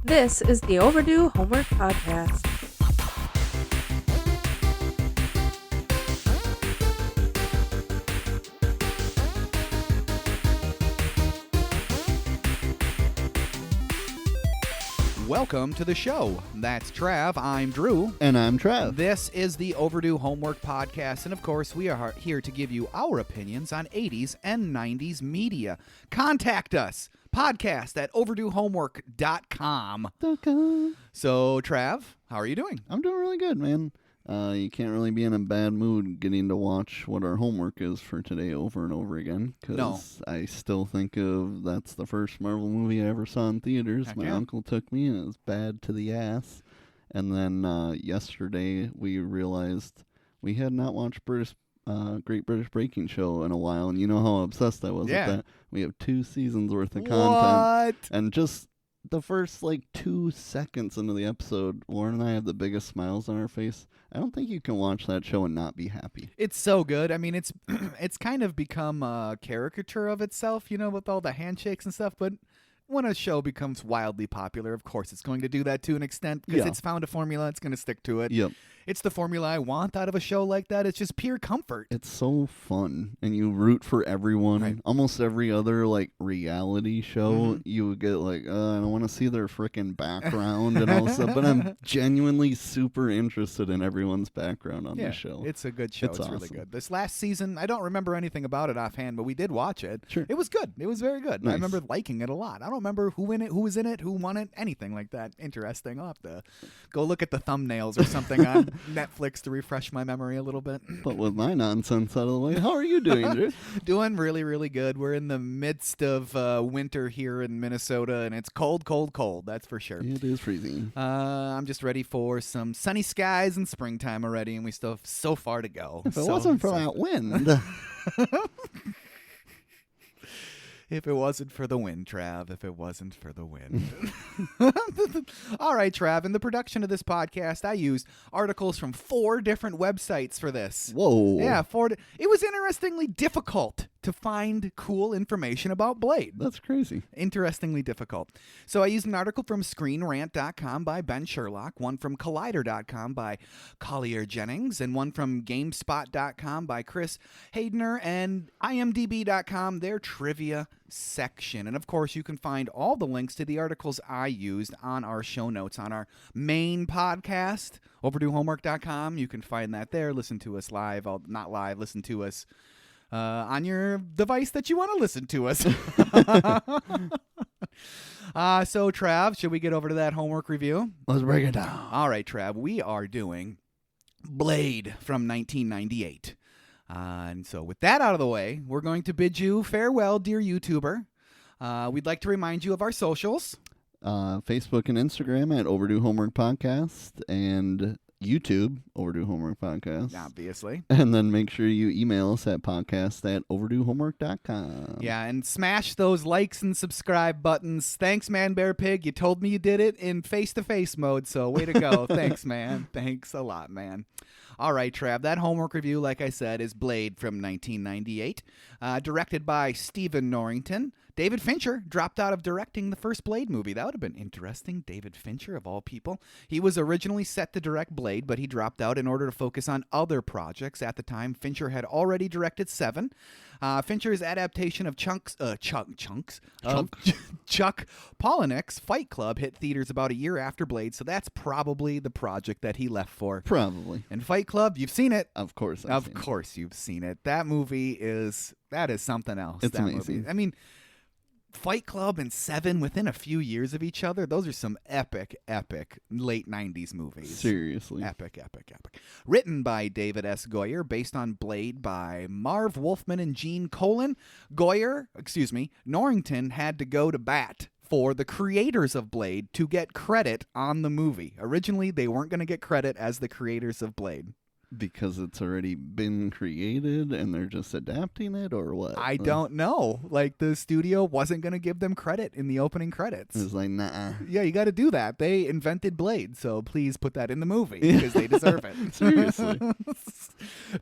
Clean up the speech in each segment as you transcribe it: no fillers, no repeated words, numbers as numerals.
This is the Overdue Homework Podcast. Welcome to the show. That's Trav. I'm Drew. And I'm Trav. This is the Overdue Homework Podcast, and of course, we are here to give you our opinions on 80s and 90s media. Contact us. Podcast at overduehomework.com. So, Trav, how are you doing? I'm doing really good, man. You can't really be in a bad mood getting to watch what our homework is for today over and over again. Because I still think of that's the first Marvel movie I ever saw in theaters. Heck My yeah. uncle took me, and it was bad to the ass. And then yesterday we realized we had not watched Great British Baking Show in a while, and you know how obsessed I was with that. We have 2 seasons worth of content. And just the first 2 seconds into the episode, Lauren and I have the biggest smiles on our face. I don't think you can watch that show and not be happy. It's so good. I mean, it's kind of become a caricature of itself, with all the handshakes and stuff, but when a show becomes wildly popular, of course it's going to do that to an extent because it's found a formula. It's going to stick to it. Yep. It's the formula I want out of a show like that. It's just pure comfort. It's so fun, and you root for everyone. Right. Almost every other reality show, you would get I don't want to see their freaking background and all this stuff, but I'm genuinely super interested in everyone's background on the show. It's a good show. It's awesome. Really good. This last season, I don't remember anything about it offhand, but we did watch it. Sure. It was good. It was very good. Nice. I remember liking it a lot. I don't remember who was in it, who won it, anything like that. Interesting. I'll have to go look at the thumbnails or something on Netflix to refresh my memory a little bit. But with my nonsense out of the way, how are you doing, Drew? Doing really, really good. We're in the midst of winter here in Minnesota, and it's cold, cold, cold. That's for sure. It is freezing. I'm just ready for some sunny skies and springtime already, and we still have so far to go. If it wasn't for that wind. If it wasn't for the wind, Trav. If it wasn't for the wind. All right, Trav. In the production of this podcast, I used articles from 4 different websites for this. Whoa. Yeah, 4. It was interestingly difficult to find cool information about Blade. That's crazy. Interestingly difficult. So I used an article from ScreenRant.com by Ben Sherlock, one from Collider.com by Collier Jennings, and one from GameSpot.com by Chris Haydener, and IMDb.com, their trivia section. And of course, you can find all the links to the articles I used on our show notes on our main podcast, OverdueHomework.com. You can find that there. Listen to us live. Not live. Listen to us on your device that you want to listen to us. So, Trav, should we get over to that homework review? Let's break it down. All right, Trav, we are doing Blade from 1998. And so with that out of the way, we're going to bid you farewell, dear YouTuber. We'd like to remind you of our socials. Facebook and Instagram at Overdue Homework Podcast, and YouTube, Overdue Homework Podcast. Obviously. And then make sure you email us at podcast@overduehomework.com. Yeah, and smash those likes and subscribe buttons. Thanks, Man Bear Pig. You told me you did it in face-to-face mode, so way to go. Thanks, man. Thanks a lot, man. All right, Trav, that homework review, like I said, is Blade from 1998, directed by Stephen Norrington. David Fincher dropped out of directing the first Blade movie. That would have been interesting. David Fincher, of all people. He was originally set to direct Blade, but he dropped out in order to focus on other projects. At the time, Fincher had already directed 7. Fincher's adaptation of Chuck Palahniuk's Fight Club hit theaters about a year after Blade, so that's probably the project that he left for. Probably. And Fight Club, you've seen it. Of course. Of course you've seen it. That movie is something else. It's that amazing. Movie. I mean, Fight Club and 7 within a few years of each other, those are some epic late 90s movies. Seriously. Epic. Written by David S. Goyer, based on Blade by Marv Wolfman and Gene Colan. Norrington had to go to bat for the creators of Blade to get credit on the movie. Originally, they weren't going to get credit as the creators of Blade. Because it's already been created and they're just adapting it, or what? I don't know. The studio wasn't going to give them credit in the opening credits. It's nah. Yeah, you got to do that. They invented Blade, so please put that in the movie because they deserve it. Seriously.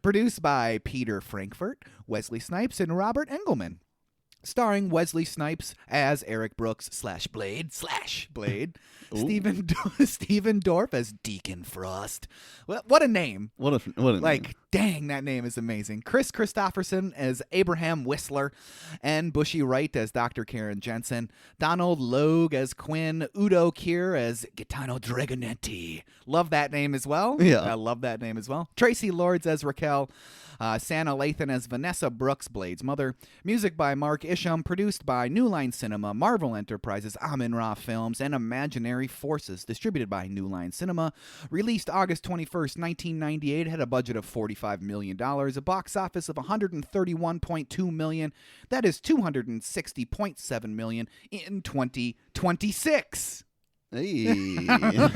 Produced by Peter Frankfurt, Wesley Snipes, and Robert Engelman. starring Wesley Snipes as Eric Brooks / Blade. Stephen Dorff as Deacon Frost. What a name. What a name. Dang, that name is amazing. Chris Christopherson as Abraham Whistler, and Bushy Wright as Dr. Karen Jensen. Donald Logue as Quinn. Udo Kier as Gaetano Dragonetti. Love that name as well. Yeah. I love that name as well. Tracy Lords as Raquel. Santa Lathan as Vanessa Brooks, Blade's mother. Music by Mark Isham. Produced by New Line Cinema, Marvel Enterprises, Amin-Ra Films, and Imaginary Forces. Distributed by New Line Cinema. Released August 21st, 1998. Had a budget of $45 million. A box office of $131.2 million. That is $260.7 million in 2026. Hey.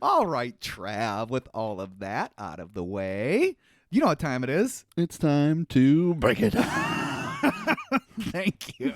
All right, Trav, with all of that out of the way, you know what time it is. It's time to break it down. Thank you.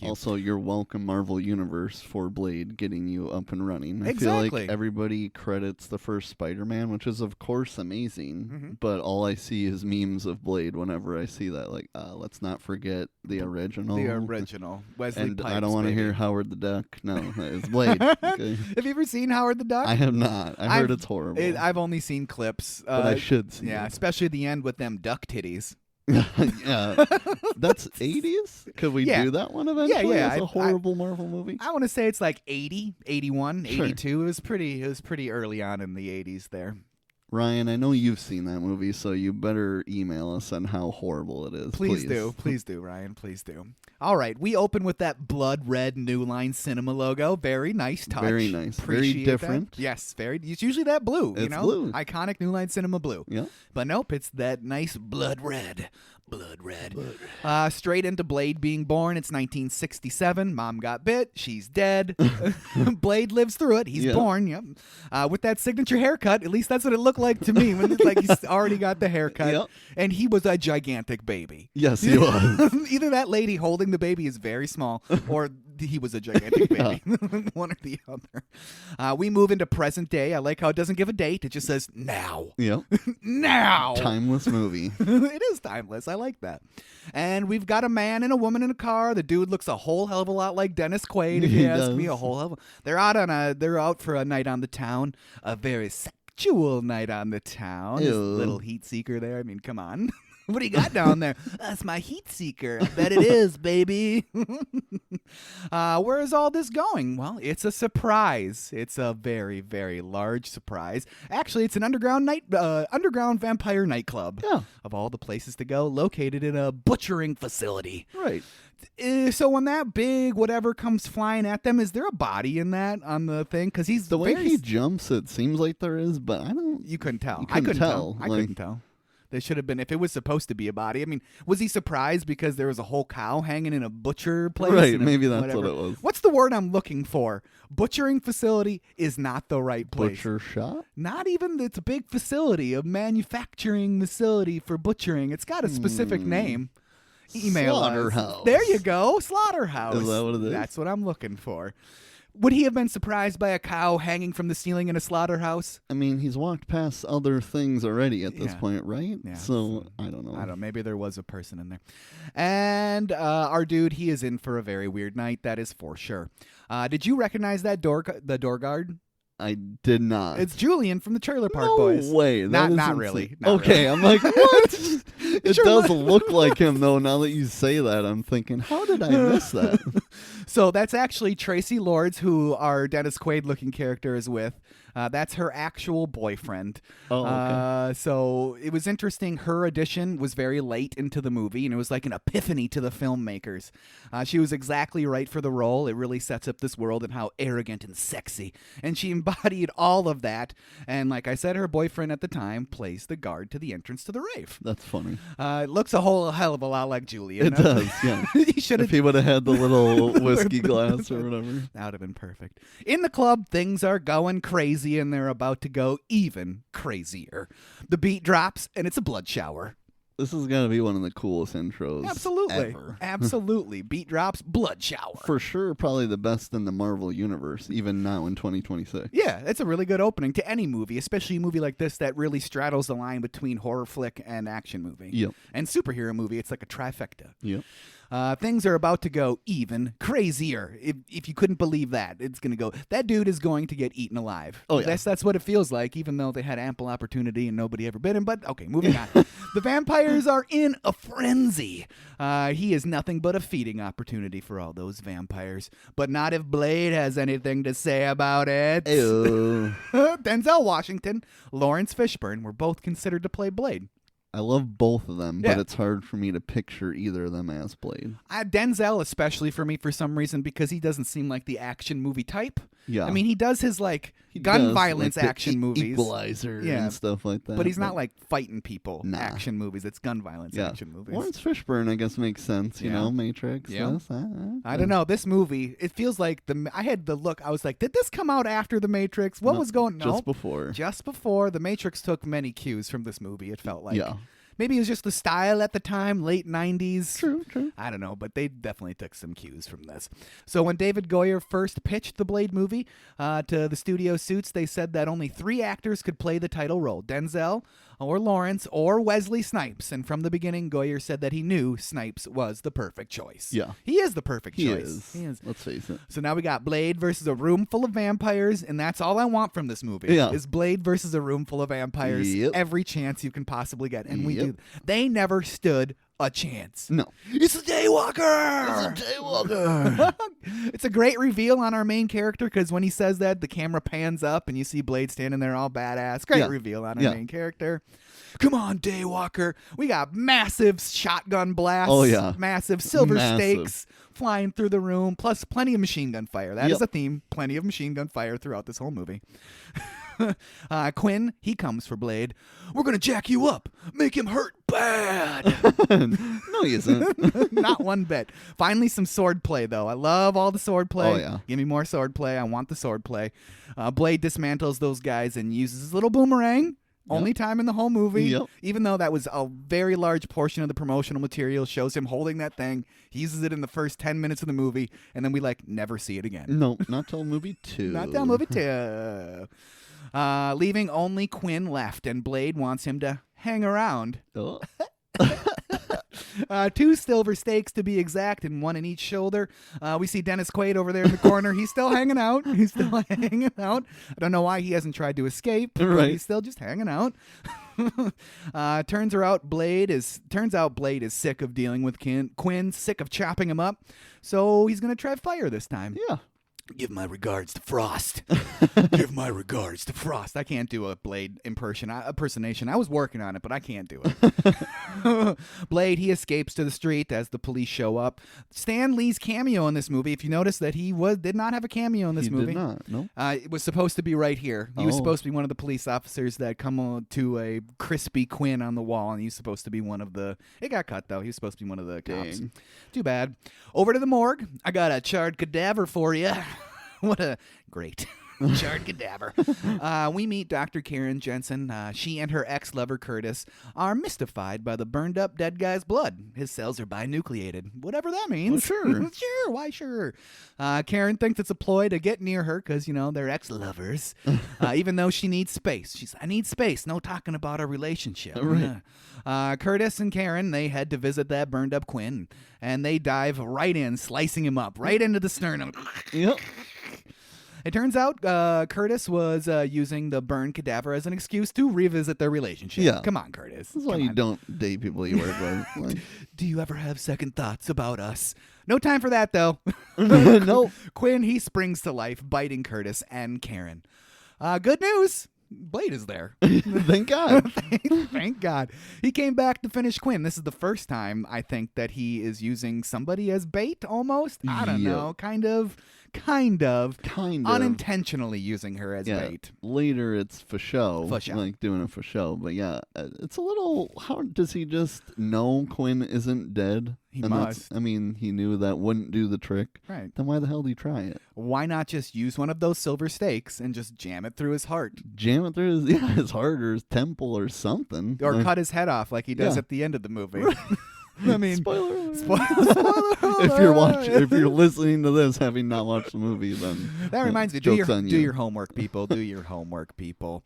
Also, you're welcome, Marvel Universe, for Blade getting you up and running. I feel Exactly. like everybody credits the first Spider-Man, which is, of course, amazing. But all I see is memes of Blade whenever I see that. Like, let's not forget the original. The original. Wesley And Pipes, I don't want to baby. hear Howard the Duck. No, it's Blade. Okay. Have you ever seen Howard the Duck? I have not. I heard it's horrible. I've only seen clips. But I should see Yeah, it. especially the end with them duck titties. Yeah, that's 80s? Could we Yeah. do that one eventually? Yeah. As a horrible Marvel movie? I want to say it's like 80, 81, Sure. 82. It was pretty early on in the 80s there. Ryan, I know you've seen that movie, so you better email us on how horrible it is. Please do, Ryan. Please do. All right, we open with that blood red New Line Cinema logo. Very nice touch. Very nice. Very Appreciate different. that. Yes, very. It's usually that blue. It's blue. Iconic New Line Cinema blue. Yeah. But nope, it's that nice blood red. Straight into Blade being born. It's 1967. Mom got bit. She's dead. Blade lives through it. He's born. Yep. With that signature haircut. At least that's what it looked like to me. When he's already got the haircut. Yep. And he was a gigantic baby. Yes, he was. Either that lady holding the baby is very small, or he was a gigantic baby. One or the other. We move into present day. I like how it doesn't give a date. It just says now. Yep. Now. Timeless movie. It is timeless. I like that. And we've got a man and a woman in a car. The dude looks a whole hell of a lot like Dennis Quaid, if He you ask does. me. A whole hell of they're out for a night on the town. A very sexual night on the town. This Ew. little heat seeker there. I mean, come on. What do you got down there? That's my heat seeker. I bet it is, baby. Where is all this going? Well, it's a surprise. It's a very, very large surprise. Actually, it's an underground vampire nightclub. Yeah. Of all the places to go, located in a butchering facility. Right. So when that big whatever comes flying at them, is there a body in that on the thing? Because he's The way he jumps, it seems like there is, but I don't. You couldn't tell. You I couldn't tell. I couldn't tell. There should have been, if it was supposed to be a body. I mean, was he surprised because there was a whole cow hanging in a butcher place? Right, maybe that's what it was. What's the word I'm looking for? Butchering facility is not the right place. Butcher shop? Not even, it's a big facility, a manufacturing facility for butchering. It's got a specific name. Email us. Slaughterhouse. There you go, slaughterhouse. Is that what it is? That's what I'm looking for. Would he have been surprised by a cow hanging from the ceiling in a slaughterhouse? I mean, he's walked past other things already at this Yeah. point, right? Yeah. So, I don't know. I don't know. Maybe there was a person in there. And our dude, he is in for a very weird night. That is for sure. Did you recognize the door guard? I did not. It's Julian from the Trailer Park no Boys. way. That is Not insane. really. Not Okay, really. I'm like, what? It Sure does look like him, though, now that you say that. I'm thinking, how did I miss that? So that's actually Tracy Lords, who our Dennis Quaid-looking character is with. That's her actual boyfriend. Oh, okay. So it was interesting. Her audition was very late into the movie, and it was like an epiphany to the filmmakers. She was exactly right for the role. It really sets up this world and how arrogant and sexy. And she embodied all of that. And like I said, her boyfriend at the time plays the guard to the entrance to the rave. That's funny. It looks a whole hell of a lot like Julian. It does, yeah. He should If have. he would have had the little whiskey glass or whatever. That would have been perfect. In the club, things are going crazy, and they're about to go even crazier. The beat drops, and it's a blood shower. This is going to be one of the coolest intros ever. Absolutely. Beat drops, blood shower. For sure, probably the best in the Marvel universe, even now in 2026. Yeah, it's a really good opening to any movie, especially a movie like this that really straddles the line between horror flick and action movie. Yep. And superhero movie. It's like a trifecta. Yep. Things are about to go even crazier. If you couldn't believe that, it's going to go. That dude is going to get eaten alive. Oh, yeah. That's what it feels like, even though they had ample opportunity and nobody ever bit him. But, okay, moving on. The vampires are in a frenzy. He is nothing but a feeding opportunity for all those vampires. But not if Blade has anything to say about it. Ew. Denzel Washington, Lawrence Fishburne were both considered to play Blade. I love both of them, Yeah. but it's hard for me to picture either of them as Blade. Denzel, especially for me, for some reason, because he doesn't seem like the action movie type. Yeah. I mean, he does his, He gun does, violence like the action movies. Equalizer Yeah. and stuff like that. But he's not, fighting people Nah. action movies. It's gun violence action movies. Lawrence Fishburne, I guess, makes sense, you Yeah. know, Matrix. Yeah. Yes, I don't know. This movie, it feels like I had the look. I was like, did this come out after The Matrix? What was going on? Just before. Just before. The Matrix took many cues from this movie, it felt like. Yeah. Maybe it was just the style at the time, late 90s. True. I don't know, but they definitely took some cues from this. So when David Goyer first pitched the Blade movie to the studio suits, they said that only 3 actors could play the title role, Denzel or Lawrence or Wesley Snipes. And from the beginning, Goyer said that he knew Snipes was the perfect choice. Yeah. He is the perfect He choice. is. Let's face it. So now we got Blade versus a room full of vampires, and that's all I want from this movie. Yeah. Is Blade versus a room full of vampires. Yep. Every chance you can possibly get. And we Yep. do. They never stood a chance. No. It's a daywalker! It's a daywalker. It's a great reveal on our main character, because when he says that, the camera pans up and you see Blade standing there all badass. Great Yeah. reveal on our Yeah. main character. Come on, Daywalker. We got massive shotgun blasts. Oh, yeah. Massive silver Massive. stakes flying through the room, plus plenty of machine gun fire. That is Yep. a theme. Plenty of machine gun fire throughout this whole movie. Quinn, he comes for Blade. We're going to jack you up. Make him hurt bad. No, he isn't. Not one bit. Finally, some sword play, though. I love all the sword play. Oh, yeah. Give me more sword play. I want the sword play. Blade dismantles those guys and uses his little boomerang. Only time in the whole movie. Yep. Even though that was a very large portion of the promotional material, shows him holding that thing. He uses it in the first 10 minutes of the movie, and then we never see it again. No, not till movie 2. Not till movie 2. Leaving only Quinn left, and Blade wants him to hang around. Oh. 2 silver stakes to be exact, and 1 in each shoulder. We see Dennis Quaid over there in the corner. He's still hanging out. I don't know why he hasn't tried to escape. But Right. he's still just hanging out. Turns out Blade is sick of dealing with Quinn, sick of chopping him up. So he's gonna try fire this time. Yeah. Give my regards to Frost. Give my regards to Frost. I can't do a Blade impersonation. I was working on it, but I can't do it. Blade, he escapes to the street as the police show up. Stan Lee's cameo in this movie, if you notice that he did not have a cameo in this movie. He did not, no. It was supposed to be right here. He was Oh. supposed to be one of the police officers that come on to a crispy Quinn on the wall, and he's supposed to be one of the... It got cut, though. He was supposed to be one of the cops. Dang. Too bad. Over to the morgue. I got a charred cadaver for you. What a great charred cadaver. We meet Dr. Karen Jensen. She and her ex-lover Curtis are mystified by the burned up dead guy's blood. His cells are binucleated. Whatever that means. Well, sure. Sure, why sure? Karen thinks it's a ploy to get near her because, they're ex-lovers. Even though she needs space. She's, I need space. No talking about our relationship. Right. Curtis and Karen, they head to visit that burned up Quinn. And they dive right in, slicing him up, right into the sternum. Yep. It turns out Curtis was using the burned cadaver as an excuse to revisit their relationship. Yeah. Come on, Curtis. This is why Come you on. don't date people you work with. Like, Do you ever have second thoughts about us? No time for that, though. Nope. Quinn, he springs to life, biting Curtis and Karen. Good news. Blade is there. Thank God. Thank God. He came back to finish Quinn. This is the first time, I think, that he is using somebody as bait, almost. I don't Yeah. know. Kind of Kind of. Kind of. Unintentionally using her as bait. Later, it's for show. For show. Like, doing it for show. But yeah, it's a little... How does he just know Quinn isn't dead? He must. I mean, he knew that wouldn't do the trick. Right. Then why the hell did he try it? Why not just use one of those silver stakes and just jam it through his heart? Jam it through his heart or his temple or something. Or cut his head off like he does at the end of the movie. I mean, spoiler alert. Spoiler if you're listening to this having not watched the movie, then that reminds me. Do your homework, people. Do your homework, people.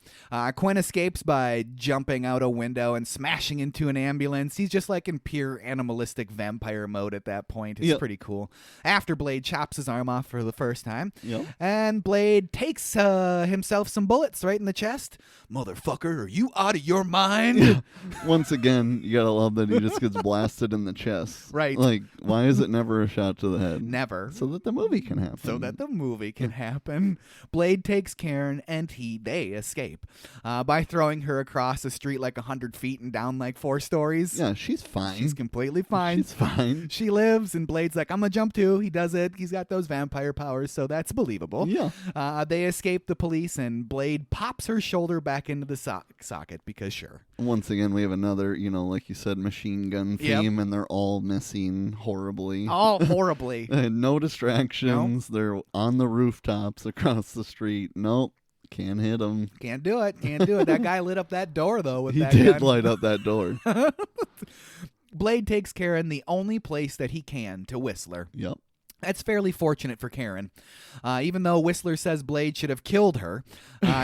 Quinn escapes by jumping out a window and smashing into an ambulance. He's just like in pure animalistic vampire mode at that point. It's pretty cool. After Blade chops his arm off for the first time, and Blade takes himself some bullets right in the chest. Motherfucker, are you out of your mind? Yeah. Once again, you gotta love that he just gets blasted in the chest. Right. Like, why is it never a shot to the head? Never. So that the movie can happen. Blade takes Karen and they escape by throwing her across the street like 100 feet and down like 4 stories. Yeah, she's fine. She's completely fine. She's fine. She lives, and Blade's like, I'm gonna jump too. He does it. He's got those vampire powers, so that's believable. Yeah. They escape the police, and Blade pops her shoulder back into the socket because sure. Once again, we have another, like you said, machine gun theme, and they're all missing horribly. All horribly. No distractions. Nope. They're on the rooftops across the street. Nope. Can't hit them. Can't do it. That guy lit up that door, though, with that gun. He did gun. light up that door. Blade takes Karen the only place that he can to Whistler. Yep. That's fairly fortunate for Karen. Even though Whistler says Blade should have killed her,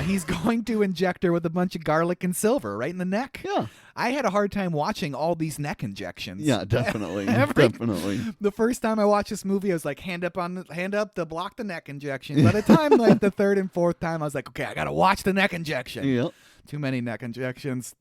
he's going to inject her with a bunch of garlic and silver right in the neck. Yeah. I had a hard time watching all these neck injections. Yeah, definitely. Definitely. The first time I watched this movie, I was like, hand up to block the neck injection. By the time like the third and fourth time, I was like, okay, I got to watch the neck injection. Yep. Too many neck injections.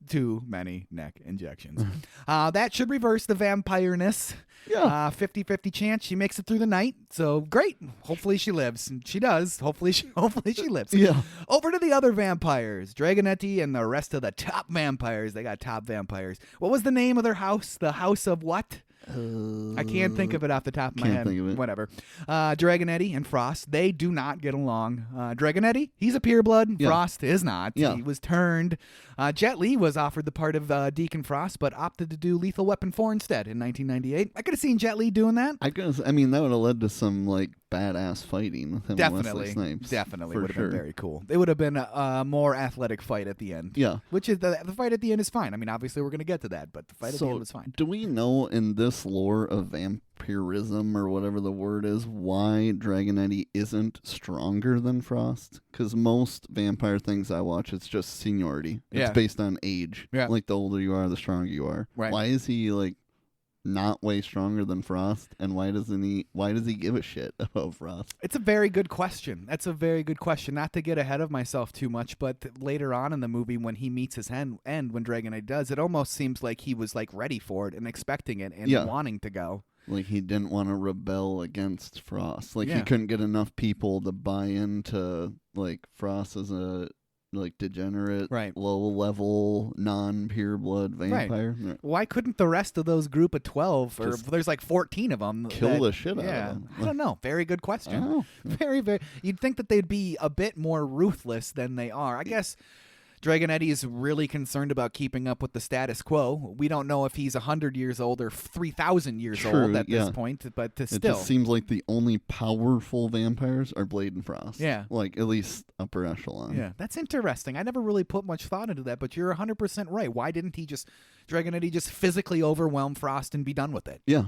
That should reverse the vampireness. Yeah. 50-50 chance she makes it through the night. So great. Hopefully she lives. And she does. Hopefully she lives. Yeah. Over to the other vampires. Dragonetti and the rest of the top vampires. They got top vampires. What was the name of their house? The House of what? I can't think of it off the top of my head. Think of it. Whatever. Dragonetti and Frost, they do not get along. Dragonetti, he's a pureblood. Yeah. Frost is not. Yeah. He was turned. Jet Li was offered the part of Deacon Frost, but opted to do Lethal Weapon 4 instead in 1998. I could have seen Jet Li doing that. I mean, that would have led to some like badass fighting with him. Definitely. And Wesley Snipes. Definitely for would have sure. been very cool. It would have been a more athletic fight at the end. Yeah. Which is the fight at the end is fine. I mean, obviously we're going to get to that, but the fight at the end was fine. Do we know in this lore of vampirism or whatever the word is why Dragonetti isn't stronger than Frost? Because most vampire things I watch, it's just seniority. It's based on age. Yeah. Like the older you are, the stronger you are. Right. Why is he like not way stronger than Frost, and why does he give a shit about Frost? It's a very good question. That's a very good question. Not to get ahead of myself too much, but later on in the movie when he meets his end when Dragonetti does, it almost seems like he was like ready for it and expecting it and wanting to go. Like he didn't want to rebel against Frost. Like he Yeah. couldn't get enough people to buy into like Frost as a like degenerate, Right. low level, non-pure blood vampire. Right. Why couldn't the rest of those group of 12, or there's like 14 of them, Kill the shit out of them? I don't know. Very good I question. don't know. Very, very. You'd think that they'd be a bit more ruthless than they are. I guess Dragonetti is really concerned about keeping up with the status quo. We don't know if he's 100 years old or 3,000 years old at this point, but It still. just seems like the only powerful vampires are Blade and Frost. Yeah. Like at least upper echelon. Yeah, that's interesting. I never really put much thought into that, but you're 100% right. Why didn't Dragonetti just physically overwhelm Frost and be done with it? Yeah.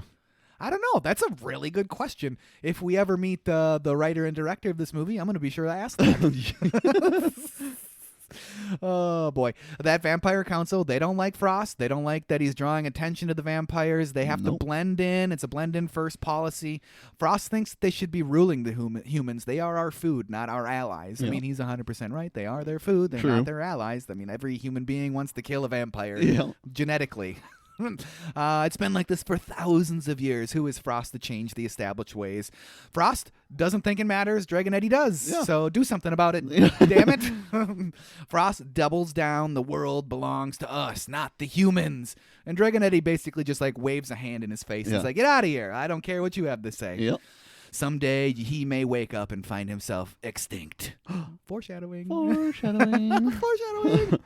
I don't know. That's a really good question. If we ever meet the writer and director of this movie, I'm going to be sure to ask that. Oh, boy. That vampire council, they don't like Frost. They don't like that he's drawing attention to the vampires. They have to blend in. It's a blend-in first policy. Frost thinks they should be ruling the humans. They are our food, not our allies. Yeah. I mean, he's 100% right. They are their food. They're True. not their allies. I mean, every human being wants to kill a vampire genetically. It's been like this for thousands of years. Who is Frost to change the established ways? Frost doesn't think it matters. Dragonetti does. Yeah. So do something about it. Damn it. Frost doubles down. The world belongs to us, not the humans. And Dragonetti basically just like waves a hand in his face. Yeah. He's like, get out of here. I don't care what you have to say. Yep. Someday he may wake up and find himself extinct. Foreshadowing. Foreshadowing. Foreshadowing.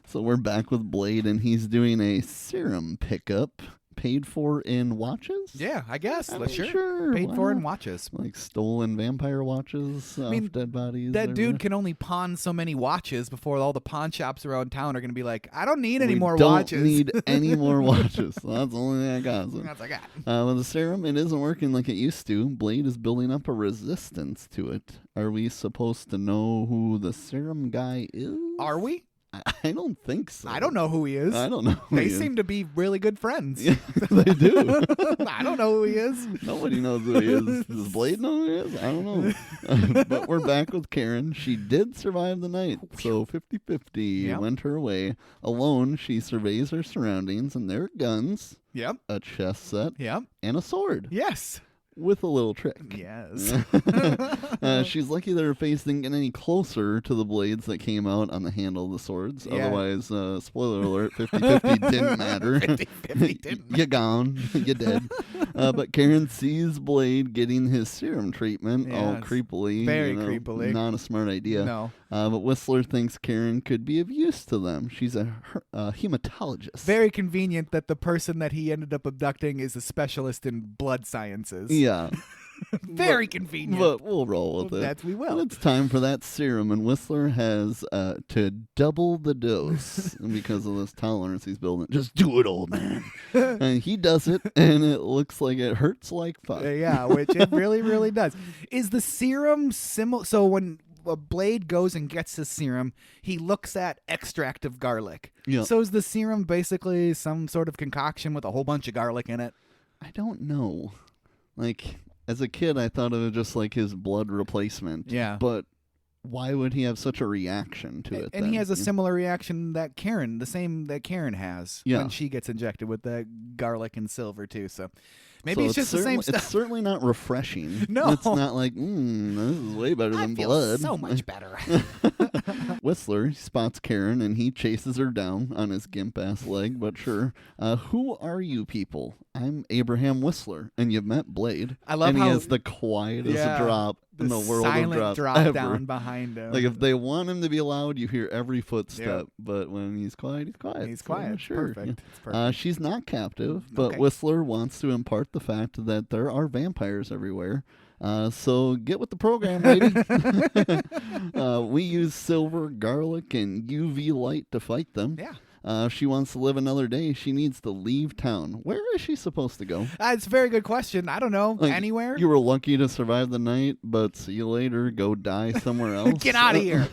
So we're back with Blade, and he's doing a serum pickup paid for in watches? Yeah, I guess. Sure. Paid for in watches. Like stolen vampire watches off dead bodies. That dude can only pawn so many watches before all the pawn shops around town are going to be like, I don't need any more watches. We don't need any more watches. So that's the only thing I got. So. That's what I got. With the serum, it isn't working like it used to. Blade is building up a resistance to it. Are we supposed to know who the serum guy is? Are we? I don't think so. I don't know who he is. I don't know who They he is. seem to be really good friends. Yeah, they do. I don't know who he is. Nobody knows who he is. Does Blade know who he is? I don't know. But we're back with Karen. She did survive the night, so 50-50 went her way. Alone, she surveys her surroundings, and there are guns, a chess set, and a sword. Yes. With a little trick. Yes. She's lucky that her face didn't get any closer to the blades that came out on the handle of the swords. Yeah. Otherwise, spoiler alert, 50-50 didn't matter. 50-50 didn't You're gone. You're dead. But Karen sees Blade getting his serum treatment all creepily. Very creepily. Not a smart idea. No. But Whistler thinks Karen could be of use to them. She's a hematologist. Very convenient that the person that he ended up abducting is a specialist in blood sciences. Yeah. Very convenient. But we'll roll with it. That we will. And it's time for that serum, and Whistler has to double the dose because of this tolerance he's building. Just do it, old man. And he does it, and it looks like it hurts like fuck. Yeah, which it really, really does. Is the serum similar? So when a Blade goes and gets his serum, he looks at extract of garlic. Yeah. So is the serum basically some sort of concoction with a whole bunch of garlic in it? I don't know. Like, as a kid, I thought it was just like his blood replacement. Yeah. But why would he have such a reaction to it? And then? he has a similar reaction that Karen, the same that Karen has when she gets injected with the garlic and silver too. So maybe it's just the same stuff. It's certainly not refreshing. No. It's not like, this is way better than blood. So much better. Whistler spots Karen, and he chases her down on his gimp-ass leg, but sure. Who are you people? I'm Abraham Whistler, and you've met Blade. I love and how he has the quietest drop in the world of silent drops drop ever. down behind him. Like, if they want him to be loud, you hear every footstep, but when he's quiet, he's quiet. He's quiet. Sure. Perfect. Yeah. It's perfect. She's not captive, but Whistler wants to impart the fact that there are vampires everywhere. So get with the program, lady. We use silver, garlic, and UV light to fight them. Yeah. If she wants to live another day, she needs to leave town. Where is she supposed to go? It's a very good question. I don't know. Like, anywhere? You were lucky to survive the night, but see you later. Go die somewhere else. Get out of here.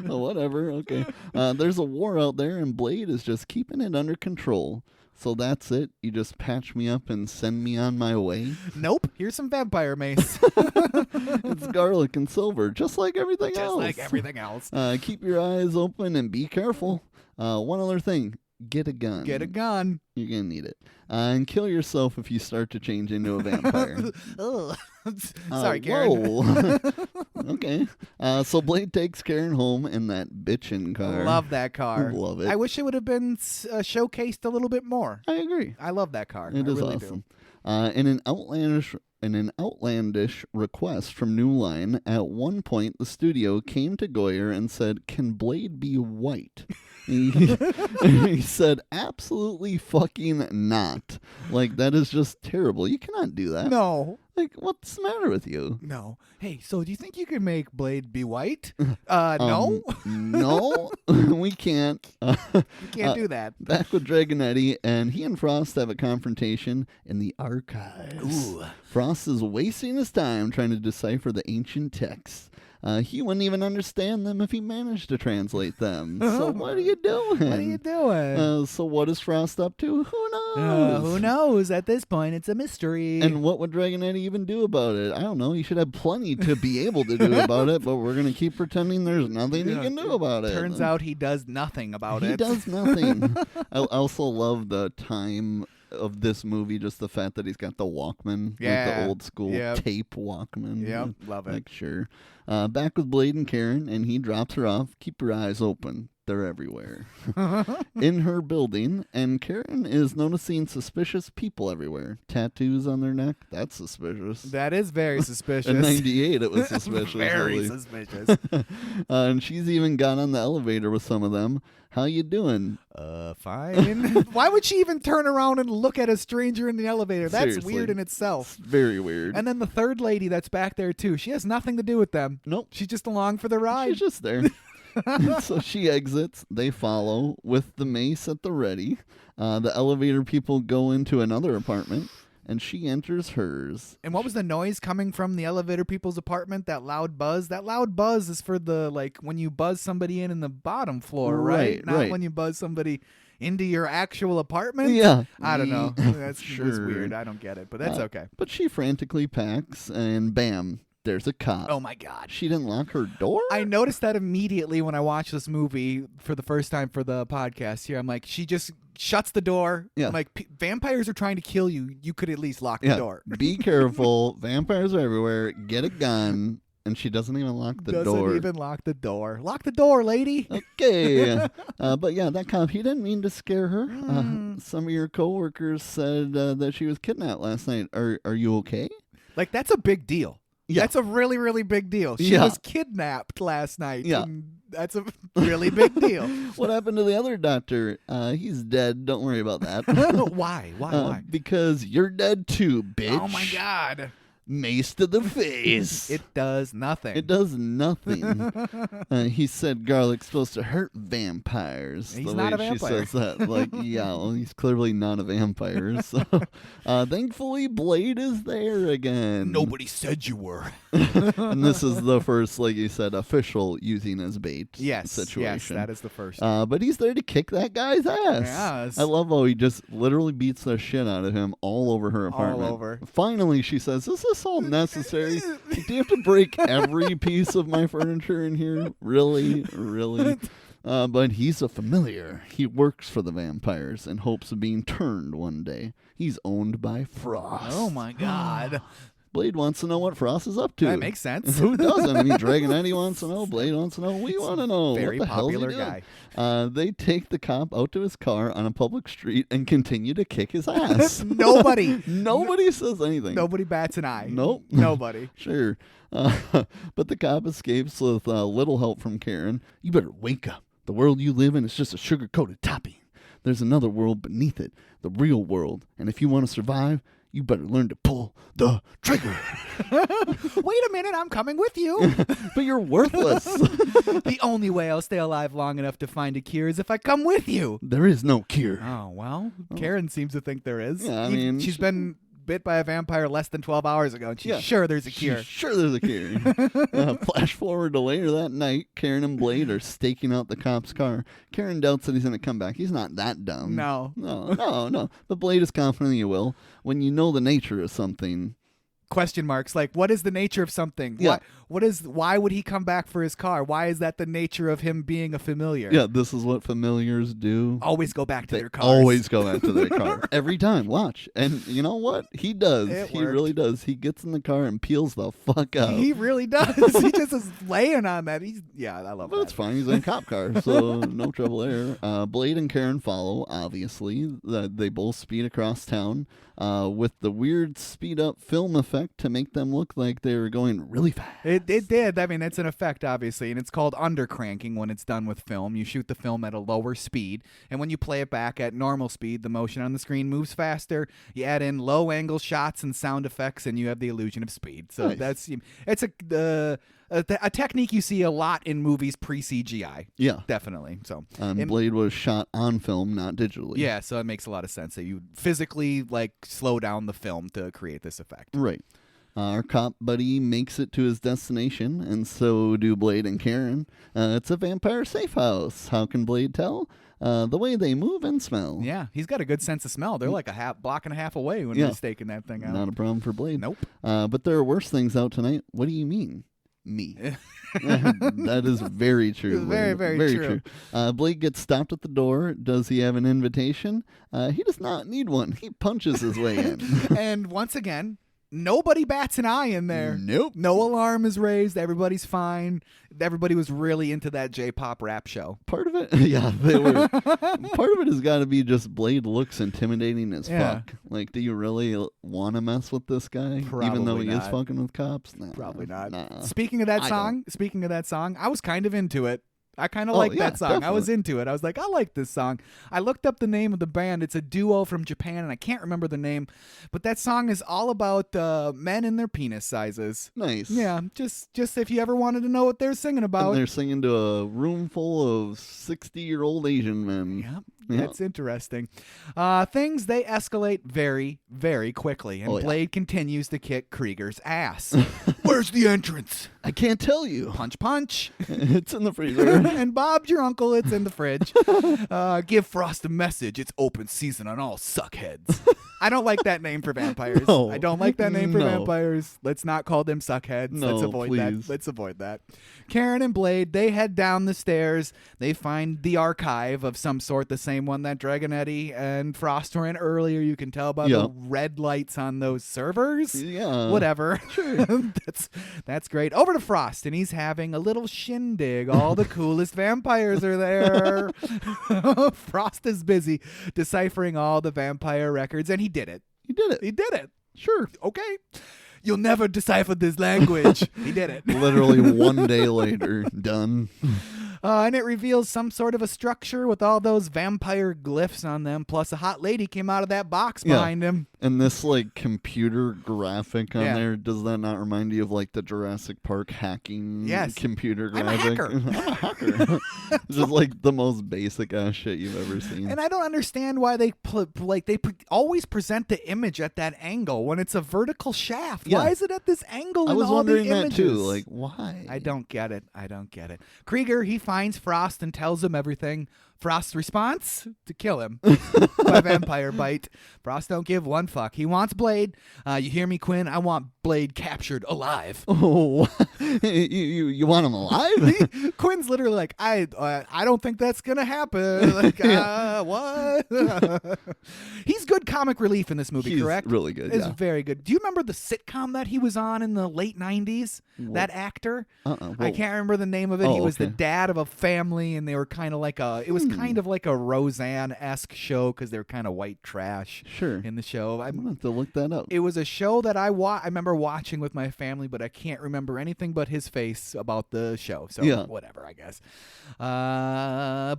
Whatever. Okay. There's a war out there, and Blade is just keeping it under control. So that's it? You just patch me up and send me on my way? Nope. Here's some vampire mace. It's garlic and silver, just like everything else. Just like everything else. Keep your eyes open and be careful. One other thing. Get a gun. Get a gun. You're going to need it. And kill yourself if you start to change into a vampire. Sorry, Karen. Whoa. Okay. So Blade takes Karen home in that bitchin' car. Love that car. Love it. I wish it would have been showcased a little bit more. I agree. I love that car. It is really awesome. In an outlandish request from New Line, at one point the studio came to Goyer and said, "Can Blade be white?" He said, "Absolutely fucking not. Like, that is just terrible. You cannot do that." No. Like, what's the matter with you? No. Hey, so do you think you can make Blade be white? No. No, we can't. You can't do that. Back with Dragonetti, and he and Frost have a confrontation in the archives. Ooh. Frost is wasting his time trying to decipher the ancient texts. He wouldn't even understand them if he managed to translate them. So what are you doing? What are you doing? So what is Frost up to? Who knows? Who knows? At this point, it's a mystery. And what would Dragonetti even do about it? I don't know. You should have plenty to be able to do about it, but we're going to keep pretending there's nothing he can do about it. Turns out he does nothing about it. He does nothing. I also love the time of this movie, just the fact that he's got the Walkman, like the old school tape Walkman. Yep, love it. Like, sure. Back with Blade and Karen, and he drops her off. Keep your eyes open. They're everywhere. In her building, and Karen is noticing suspicious people everywhere. Tattoos on their neck, that's suspicious. That is very suspicious. In 98, it was suspicious. Very suspicious. And she's even got on the elevator with some of them. How you doing? Fine. Why would she even turn around and look at a stranger in the elevator? That's Seriously. weird in itself. It's very weird. And then the third lady that's back there, too. She has nothing to do with them. Nope. She's just along for the ride. She's just there. So she exits. They follow with the mace at the ready. The elevator people go into another apartment, and she enters hers. And what was the noise coming from the elevator people's apartment? That loud buzz? That loud buzz is for the, like, when you buzz somebody in the bottom floor, right? Not right. when you buzz somebody into your actual apartment? Yeah. I don't know. That's Sure. was weird. I don't get it, but that's okay. But she frantically packs, and bam, there's a cop. Oh, my God. She didn't lock her door? I noticed that immediately when I watched this movie for the first time for the podcast here. I'm like, she just shuts the door. Yeah. I'm like, vampires are trying to kill you. You could at least lock the door. Be careful. Vampires are everywhere. Get a gun. And she doesn't even lock the door. Doesn't even lock the door. Lock the door, lady. Okay. But yeah, that cop, he didn't mean to scare her. Some of your coworkers said that she was kidnapped last night. Are you okay? Like, that's a big deal. Yeah. That's a really, really big deal. She was kidnapped last night. Yeah. And that's a really big deal. What happened to the other doctor? He's dead. Don't worry about that. Why? Why? Because you're dead too, bitch. Oh, my God. Mace to the face. It does nothing. It does nothing. He said garlic's supposed to hurt vampires. He's the not way a vampire. She says that. Like, yeah, well, he's clearly not a vampire. So, thankfully, Blade is there again. Nobody said you were. And this is the first, like you said, official using as bait situation. Yes, that is the first. But he's there to kick that guy's ass. Yes. I love how he just literally beats the shit out of him all over her apartment. All over. Finally, she says, "Is this all necessary? Do you have to break every piece of my furniture in here? Really? Really?" But he's a familiar. He works for the vampires in hopes of being turned one day. He's owned by Frost. Oh, my God. Blade wants to know what Frost is up to. That makes sense. Who doesn't? I mean, Dragon Eddie wants to know. Blade wants to know. We want to know. Very what the hell's he popular doing? guy. They take the cop out to his car on a public street and continue to kick his ass. Nobody says anything. Nobody bats an eye. Nope. Nobody. Sure. But the cop escapes with little help from Karen. You better wake up. The world you live in is just a sugar-coated topping. There's another world beneath it, the real world. And if you want to survive, you better learn to pull the trigger. Wait a minute, I'm coming with you. But you're worthless. The only way I'll stay alive long enough to find a cure is if I come with you. There is no cure. Oh, well, Karen seems to think there is. Yeah, I mean, she's been bit by a vampire less than 12 hours ago, and she's sure there's a cure. She's sure there's a cure. Flash forward to later that night, Karen and Blade are staking out the cop's car. Karen doubts that he's going to come back. He's not that dumb. No. But Blade is confident he will. When you know the nature of something. Question marks, like, what is the nature of something? Yeah. Why would he come back for his car? Why is that the nature of him being a familiar? Yeah, this is what familiars do. Always go back to their cars. Always go back to their car. Every time. Watch. And you know what? He does. He really does. He gets in the car and peels the fuck out. He really does. He just is laying on that. I love that. But it's fine. He's in a cop car, so no trouble there. Blade and Karen follow, obviously. They both speed across town with the weird speed-up film effect to make them look like they were going really fast. It did. I mean, it's an effect, obviously, and it's called undercranking when it's done with film. You shoot the film at a lower speed, and when you play it back at normal speed, the motion on the screen moves faster. You add in low-angle shots and sound effects, and you have the illusion of speed. So nice. It's a technique you see a lot in movies pre-CGI. Yeah. Definitely. So Blade was shot on film, not digitally. Yeah, so it makes a lot of sense that you physically slow down the film to create this effect. Right. Our cop buddy makes it to his destination, and so do Blade and Karen. It's a vampire safe house. How can Blade tell? The way they move and smell. Yeah, he's got a good sense of smell. They're like a block and a half away when he's staking that thing out. Not a problem for Blade. Nope. But there are worse things out tonight. What do you mean? Me. That is very true. Very, very true. Blade gets stopped at the door. Does he have an invitation? He does not need one. He punches his way in. And once again, Nobody bats an eye in there. Nope. No alarm is raised. Everybody's fine. Everybody was really into that J-pop rap show. Part of it, yeah, they were. Part of it has got to be just Blade looks intimidating as fuck. Like, do you really want to mess with this guy, Probably even though he not. is fucking with cops? Nah, Probably not. Nah. Speaking of that song, I was kind of into it. I kind of liked that song. Definitely. I was into it. I was like, I like this song. I looked up the name of the band. It's a duo from Japan, and I can't remember the name. But that song is all about men and their penis sizes. Nice. Yeah, just if you ever wanted to know what they're singing about. And they're singing to a room full of 60-year-old Asian men. Yep. Yeah. That's interesting. Things, they escalate very, very quickly, and Blade continues to kick Krieger's ass. Where's the entrance? I can't tell you. Punch, punch. It's in the freezer. And Bob's your uncle. It's in the fridge. Give Frost a message. It's open season on all suckheads. I don't like that name for vampires. No. I don't like that name for No. vampires. Let's not call them suckheads. No, Let's avoid that. please. Let's avoid that. Karen and Blade, they head down the stairs. They find the archive of some sort, the same one that Dragonetti and Frost were in earlier. You can tell by the red lights on those servers. Yeah. Whatever. Sure. That's great. Over to Frost, and he's having a little shindig. All the coolest vampires are there. Frost is busy deciphering all the vampire records, and he did it. He did it. He did it. Sure. Okay. You'll never decipher this language. He did it. Literally one day later, done. And it reveals some sort of a structure with all those vampire glyphs on them, plus a hot lady came out of that box behind him. And this, like, computer graphic on there, does that not remind you of, like, the Jurassic Park hacking computer graphic? I'm a hacker. It's just, like, the most basic-ass shit you've ever seen. And I don't understand why they always present the image at that angle when it's a vertical shaft. Yeah. Why is it at this angle I in was all the wondering that, images? too. Like, why? I don't get it. Krieger, he finds Frost and tells him everything. Frost's response? To kill him by vampire bite. Frost don't give one fuck. He wants Blade. You hear me, Quinn? I want Blade captured alive. Oh, you want him alive? Quinn's literally like, I don't think that's gonna happen. Like, what? He's good comic relief in this movie, He's correct? really good. It's Yeah. very good. Do you remember the sitcom that he was on in the late 90s? That actor? I can't remember the name of it. He was the dad of a family, and they were kind of like it was kind of like a Roseanne-esque show because they were kind of white trash. Sure. In the show. I'm going to have to look that up. It was a show that I remember watching with my family, but I can't remember anything but his face about the show. So whatever, I guess.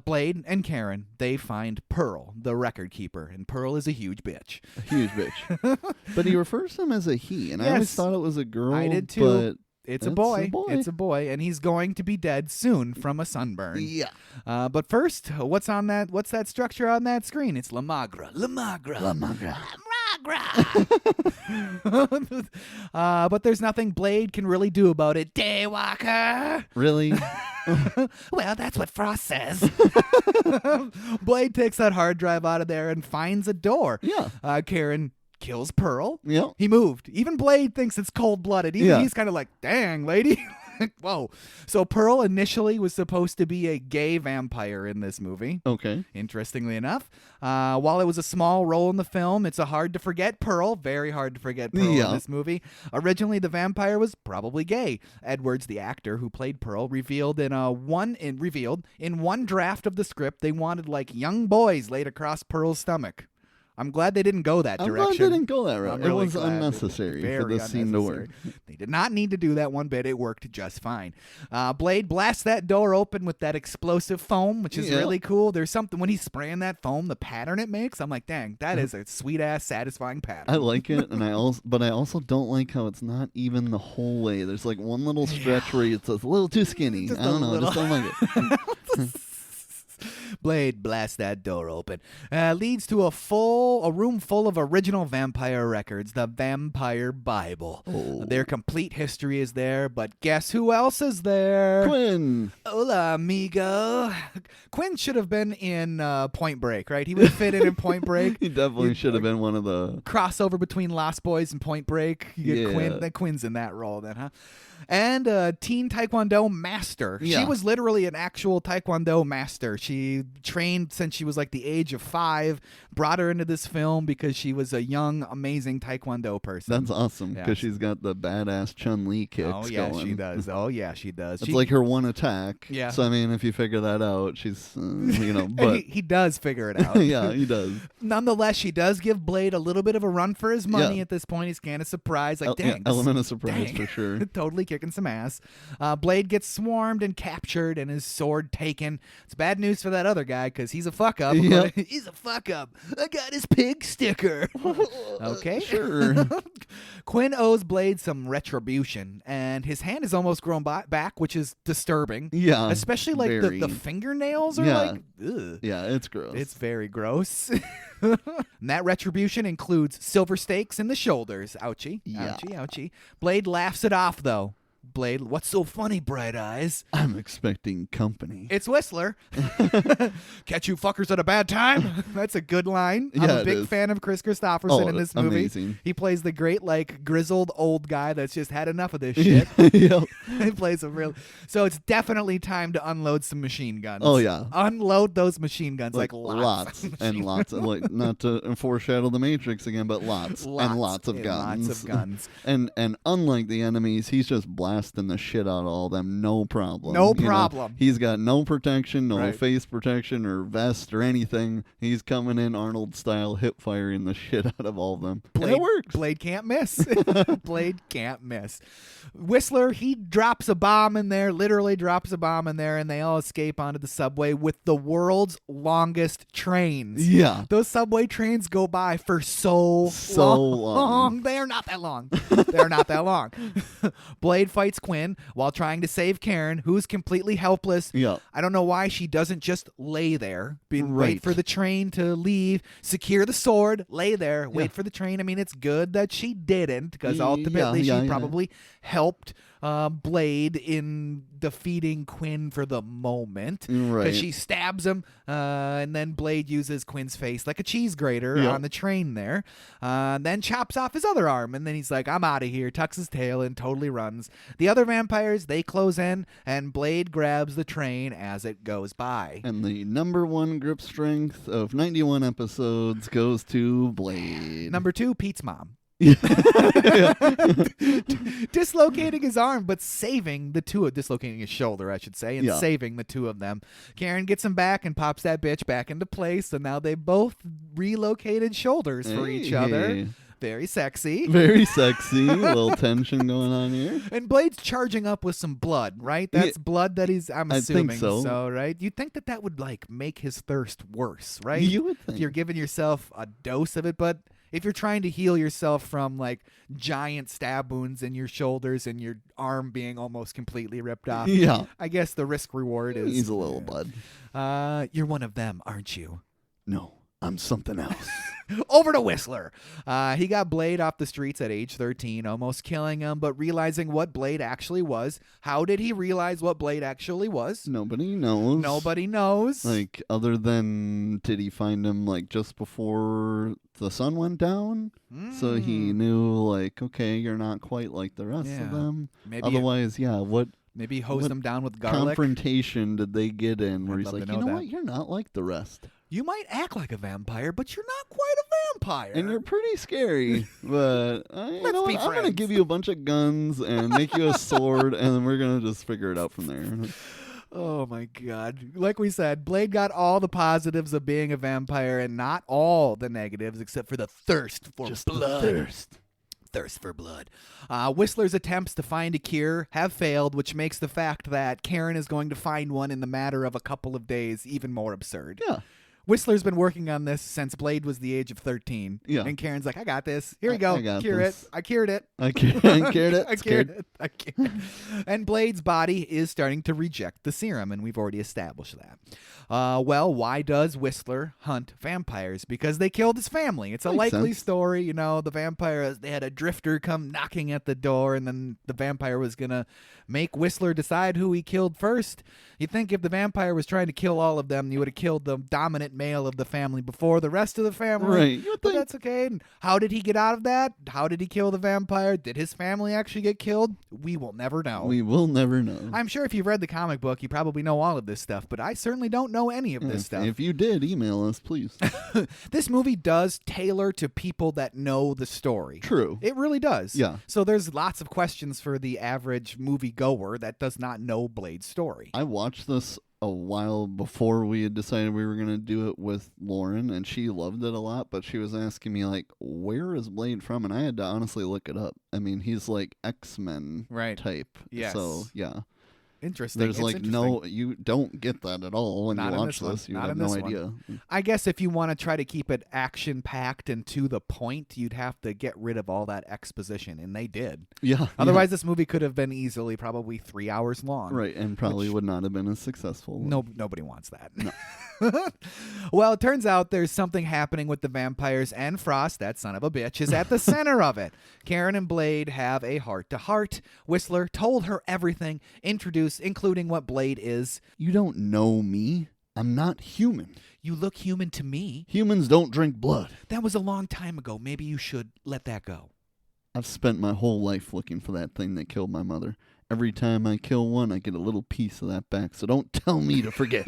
Blade and Karen, they find Pearl, the record keeper, and Pearl is a huge bitch. A huge bitch. But he refers to him as a he, and I always thought it was a girl. I did too. But it's a boy. It's a boy, and he's going to be dead soon from a sunburn. Yeah. But first, what's that structure on that screen? It's La Magra. But there's nothing Blade can really do about it. Daywalker. Really? Well, that's what Frost says. Blade takes that hard drive out of there and finds a door. Yeah. Karen kills Pearl. Yeah. He moved. Even Blade thinks it's cold-blooded. He's kind of like, dang, lady. Whoa. So Pearl initially was supposed to be a gay vampire in this movie. Okay. Interestingly enough. While it was a small role in the film, it's a hard to forget Pearl. Very hard to forget Pearl in this movie. Originally, the vampire was probably gay. Edwards, the actor who played Pearl, revealed in one draft of the script they wanted like young boys laid across Pearl's stomach. I'm glad they didn't go that direction. I'm glad they didn't go that route. Really it was glad. unnecessary for Very this scene to work. They did not need to do that one bit. It worked just fine. Blade blasts that door open with that explosive foam, which is really cool. There's something when he's spraying that foam, the pattern it makes. I'm like, dang, that is a sweet ass, satisfying pattern. I like it, and I also don't like how it's not even the whole way. There's like one little stretch where it's a little too skinny. I don't know. I just don't like it. Blade blasts that door open. Leads to a room full of original vampire records, the Vampire Bible. Oh. Their complete history is there, but guess who else is there? Quinn. Hola, amigo. Quinn should have been in Point Break, right? He would fit in Point Break. He definitely should have been one of the crossover between Lost Boys and Point Break. You get Quinn. Then Quinn's in that role, then, huh? And teen Taekwondo master. Yeah. She was literally an actual Taekwondo master. She trained since she was like the age of 5, brought her into this film because she was a young, amazing Taekwondo person. That's awesome because she's got the badass Chun-Li kicks Oh, yeah, going. she does. Oh, yeah, she does. It's like her one attack. Yeah. So, I mean, if you figure that out, she's, but. he does figure it out. Yeah, he does. Nonetheless, she does give Blade a little bit of a run for his money at this point. He's kind of surprised. Like, dang. Element of surprise for sure. Totally kicking some ass. Blade gets swarmed and captured and his sword taken. It's bad news for that other guy because he's a fuck up. Yep. He's a fuck up. I got his pig sticker. Okay. Sure. Quinn owes Blade some retribution, and his hand has almost grown back, which is disturbing. Yeah. Especially like the fingernails are like, ugh. Yeah, it's gross. It's very gross. And that retribution includes silver stakes in the shoulders. Ouchie. Yeah. Ouchie, ouchie. Blade laughs it off, though. Blade, what's so funny, Bright Eyes? I'm expecting company. It's Whistler. Catch you fuckers at a bad time. That's a good line. I'm a big fan of Chris Christopherson in this movie. Amazing. He plays the great, like, grizzled old guy that's just had enough of this shit. Yep. He plays a real. So it's definitely time to unload some machine guns. Oh, yeah. Unload those machine guns, like lots and lots of, like, not to foreshadow the Matrix again, but lots and lots of guns. Lots of guns. And unlike the enemies, he's just blasting the shit out of all them, no problem. No problem. He's got no protection, no Right. face protection or vest or anything. He's coming in Arnold style, hip firing the shit out of all of them. And it works. Blade can't miss. Blade can't miss. Whistler, he drops a bomb in there, literally drops a bomb in there, and they all escape onto the subway with the world's longest trains. Yeah. Those subway trains go by for so long. They are not that long. They are not that long. Blade fights Quinn while trying to save Karen, who's completely helpless. Yeah. I don't know why she doesn't just lay there, wait Right. for the train to leave, secure the sword, lay there, wait for the train. I mean, it's good that she didn't because ultimately she probably helped Blade in defeating Quinn for the moment. Right. Because she stabs him, and then Blade uses Quinn's face like a cheese grater on the train there, then chops off his other arm, and then he's like, I'm out of here, tucks his tail and totally runs. The other vampires, they close in, and Blade grabs the train as it goes by. And the number 1 grip strength of 91 episodes goes to Blade. Number 2, Pete's mom. Dislocating his arm, but saving the two of dislocating his shoulder, I should say, and saving the two of them. Karen gets him back and pops that bitch back into place, and now they both relocated shoulders for each other. Very sexy. Very sexy. A little tension going on here. And Blade's charging up with some blood, right? That's blood that he's, I'm assuming. I think so. Right? You'd think that would, like, make his thirst worse, right? You would think. If you're giving yourself a dose of it, but if you're trying to heal yourself from, like, giant stab wounds in your shoulders and your arm being almost completely ripped off, I guess the risk reward is... He's a little bud. You're one of them, aren't you? No, I'm something else. Over to Whistler. He got Blade off the streets at age 13, almost killing him, but realizing what Blade actually was. How did he realize what Blade actually was? Nobody knows. Nobody knows. Like, other than, did he find him, like, just before the sun went down? So he knew, like, okay, you're not quite like the rest of them. Maybe otherwise, what... Maybe he hosed them down with garlic. Confrontation did they get in where he's like, you know what, you're not like the rest. You might act like a vampire, but you're not quite a vampire. And you're pretty scary. But you know what? I'm going to give you a bunch of guns and make you a sword, and then we're going to just figure it out from there. Oh, my God. Like we said, Blade got all the positives of being a vampire and not all the negatives except for the thirst for blood. Thirst for blood. Whistler's attempts to find a cure have failed, which makes the fact that Karen is going to find one in the matter of a couple of days even more absurd. Yeah. Whistler's been working on this since Blade was the age of 13. Yeah. And Karen's like, I got this. Here we go. Cure it. I cured it. I cured it. I cured it. I cured it. And Blade's body is starting to reject the serum, and we've already established that. Well, why does Whistler hunt vampires? Because they killed his family. It's a likely story. You know, the vampire, they had a drifter come knocking at the door, and then the vampire was going to make Whistler decide who he killed first. You'd think if the vampire was trying to kill all of them, you would have killed the dominant male of the family before the rest of the family. Right. But that's okay. And how did he get out of that? How did he kill the vampire? Did his family actually get killed? We will never know. We will never know. I'm sure if you've read the comic book, you probably know all of this stuff, but I certainly don't know any of this stuff. If you did, email us, please. This movie does tailor to people that know the story. True. It really does. Yeah. So there's lots of questions for the average movie goer that does not know Blade's story. I watched this a while before we had decided we were going to do it with Lauren, and she loved it a lot, but she was asking me, like, where is Blade from? And I had to honestly look it up. I mean, he's like X-Men type. Yes. So, yeah. Interesting. There's no, you don't get that at all when you watch this. You have no idea. I guess if you want to try to keep it action-packed and to the point, you'd have to get rid of all that exposition, and they did. Yeah. Otherwise, this movie could have been easily probably 3 hours long. Right, and probably would not have been as successful. Nobody wants that. No. Well, it turns out there's something happening with the vampires, and Frost, that son of a bitch, is at the center of it. Karen and Blade have a heart-to-heart. Whistler told her everything, including what Blade is. You don't know me. I'm not human. You look human to me. Humans don't drink blood. That was a long time ago. Maybe you should let that go. I've spent my whole life looking for that thing that killed my mother. Every time I kill one, I get a little piece of that back, so don't tell me to forget.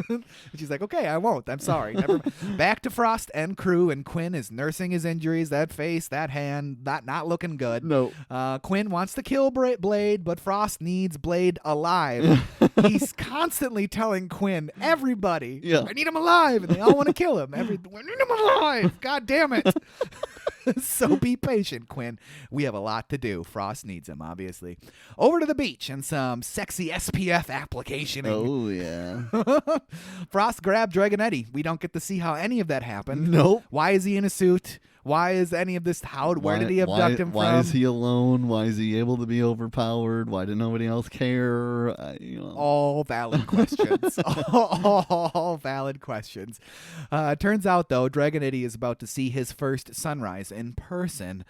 She's like, okay, I won't. I'm sorry. Never. Back to Frost and crew, and Quinn is nursing his injuries. That face, that hand, not looking good. No. Quinn wants to kill Blade, but Frost needs Blade alive. He's constantly telling Quinn, everybody, I need him alive, and they all want to kill him. We need him alive. God damn it. So be patient, Quinn. We have a lot to do. Frost needs him, obviously. Over to the beach and some sexy SPF applicationing. Oh, yeah. Frost grabbed Dragonetti. We don't get to see how any of that happened. Nope. Why is he in a suit? Why is any of this? Where did he abduct him from? Why is he alone? Why is he able to be overpowered? Why did nobody else care? All valid questions. all valid questions. Turns out, though, Dragonetti is about to see his first sunrise in person.